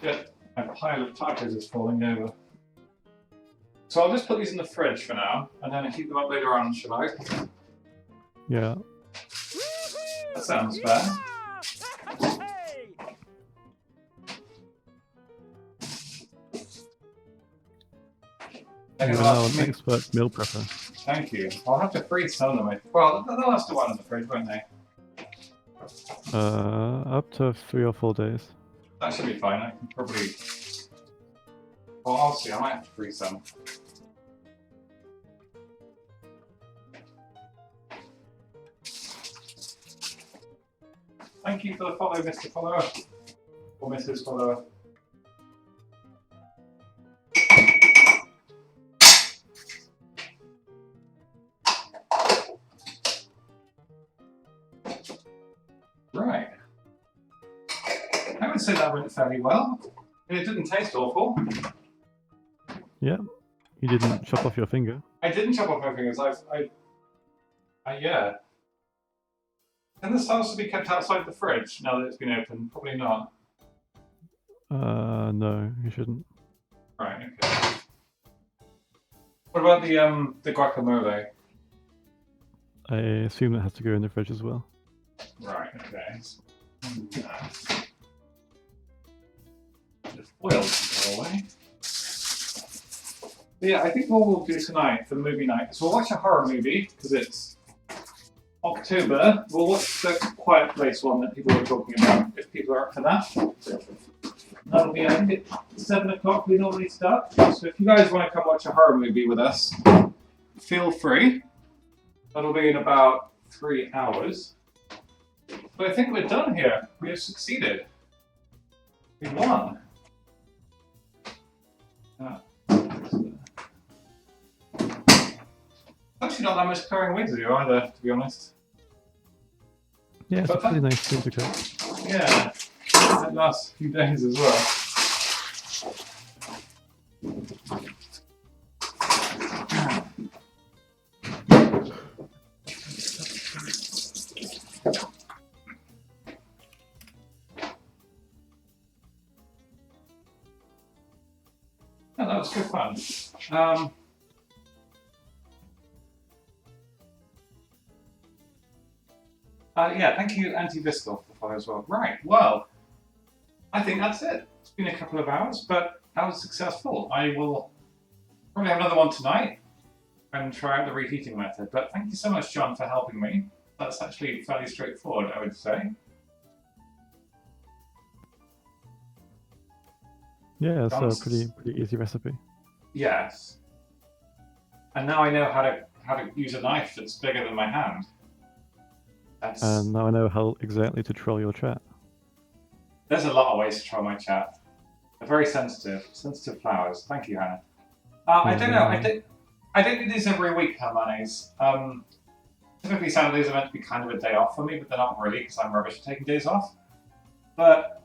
Good. My pile of tacos is falling over. So I'll just put these in the fridge for now, and then I'll heat them up later on, shall I? Yeah. That sounds fair. You're now an expert meal prepper. Thank you. I'll have to freeze some of them. Well, they'll last a while in the fridge, won't they? Up to 3 or 4 days. That should be fine. I can probably... Well, I'll see. I might have to freeze some. Thank you for the follow, Mr. Follower. Or Mrs. Follower. would say that went fairly well. And it didn't taste awful. Yeah. You didn't chop off your finger. I didn't chop off my fingers. Yeah. Can the sauce be kept outside the fridge now that it's been opened? Probably not. No, you shouldn't. Right, okay. What about the guacamole? I assume that has to go in the fridge as well. Right, okay. The foil can go away. But yeah, I think what we'll do tonight for movie night is we'll watch a horror movie, because it's October. We'll watch the Quiet Place one that people were talking about, if people are up for that. That'll be, I think, at 7 o'clock we normally start. So if you guys want to come watch a horror movie with us, feel free. That'll be in about 3 hours. But I think we're done here. We have succeeded. We won. Actually not that much clearing away to do either, to be honest. Yeah, it's a pretty nice thing to cook. Yeah, that lasts a few days as well. Yeah, that was good fun. Yeah, thank you, Anti-Viscal, for the follow as well. Right, well, I think that's it. It's been a couple of hours, but that was successful. I will probably have another one tonight and try out the reheating method. But thank you so much, John, for helping me. That's actually fairly straightforward, I would say. Yeah, it's a pretty easy recipe. Yes. And now I know how to use a knife that's bigger than my hand. And now I know how exactly to troll your chat. There's a lot of ways to troll my chat. They're very sensitive flowers. Thank you, Hannah. I don't know. I don't do these every week, Hermione's. Typically, Saturdays are meant to be kind of a day off for me, but they're not really because I'm rubbish at taking days off. But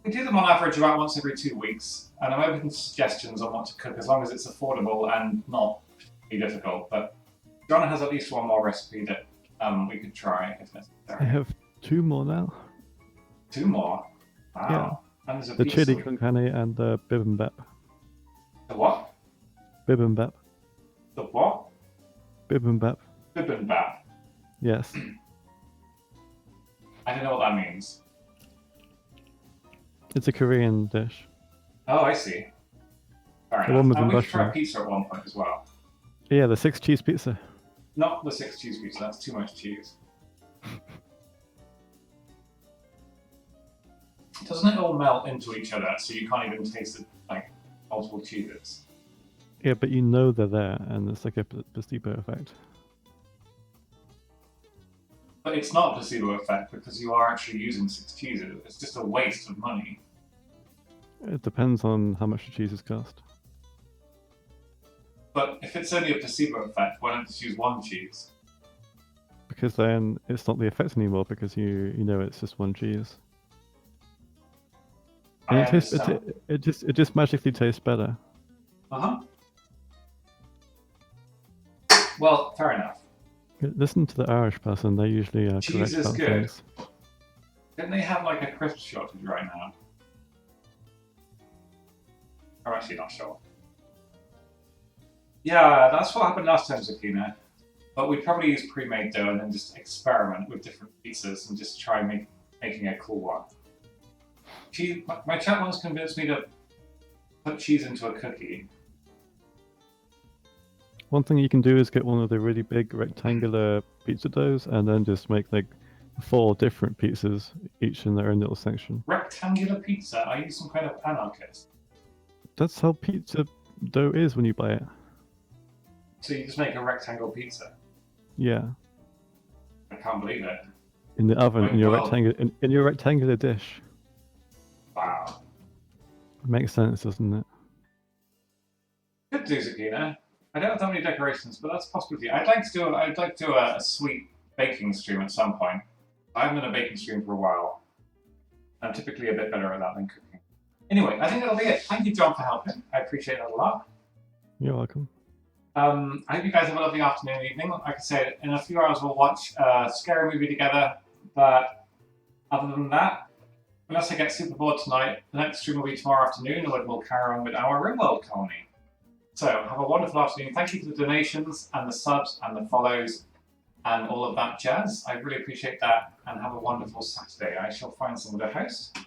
we do them on average about once every 2 weeks, and I'm open to suggestions on what to cook as long as it's affordable and not particularly difficult. But John has at least one more recipe that we could try if necessary. I have 2 more now. 2 more? Wow. Yeah. And there's a The pizza. chili con carne and the bibimbap. The what? Bibimbap. The what? Bibimbap. Bibimbap. Yes. I don't know what that means. It's a Korean dish. Oh, I see. Fair The one enough. with And the we could try mushroom. pizza at one point as well. Yeah, the 6 cheese pizza. Not the 6 cheese pizza, that's too much cheese. Doesn't it all melt into each other so you can't even taste it like multiple cheeses? Yeah, but you know they're there, and it's like a placebo effect. But it's not a placebo effect because you are actually using 6 cheeses. It's just a waste of money. It depends on how much the cheeses cost. But if it's only a placebo effect, why not just use 1 cheese? Because then it's not the effect anymore because you know it's just 1 cheese. And it just magically tastes better. Uh-huh. Well, fair enough. Listen to the Irish person; they usually are Cheese correct is about good. things. Don't they have like a crisp shortage right now? I'm actually not sure. Yeah, that's what happened last time, Zucchina. But we'd probably use pre-made dough and then just experiment with different pizzas and just try making a cool one. My chat once convinced me to put cheese into a cookie. One thing you can do is get one of the really big rectangular pizza doughs and then just make like 4 different pizzas, each in their own little section. Rectangular pizza? Are you some kind of anarchist? That's how pizza dough is when you buy it. So you just make a rectangle pizza? Yeah. I can't believe it. In the oven, Wait, in your well- rectangular dish. Wow. It makes sense, doesn't it? Could do, Zucchina. I don't have that many decorations, but that's a possibility. I'd like to do a sweet baking stream at some point. I haven't done a baking stream for a while. I'm typically a bit better at that than cooking. Anyway, I think that'll be it. Thank you, John, for helping. I appreciate that a lot. You're welcome. I hope you guys have a lovely afternoon and evening. Like I said, in a few hours we'll watch a scary movie together. But other than that, unless I get super bored tonight, the next stream will be tomorrow afternoon, when we'll carry on with our Ringworld colony. So have a wonderful afternoon. Thank you for the donations and the subs and the follows and all of that jazz. I really appreciate that, and have a wonderful Saturday. I shall find someone to host.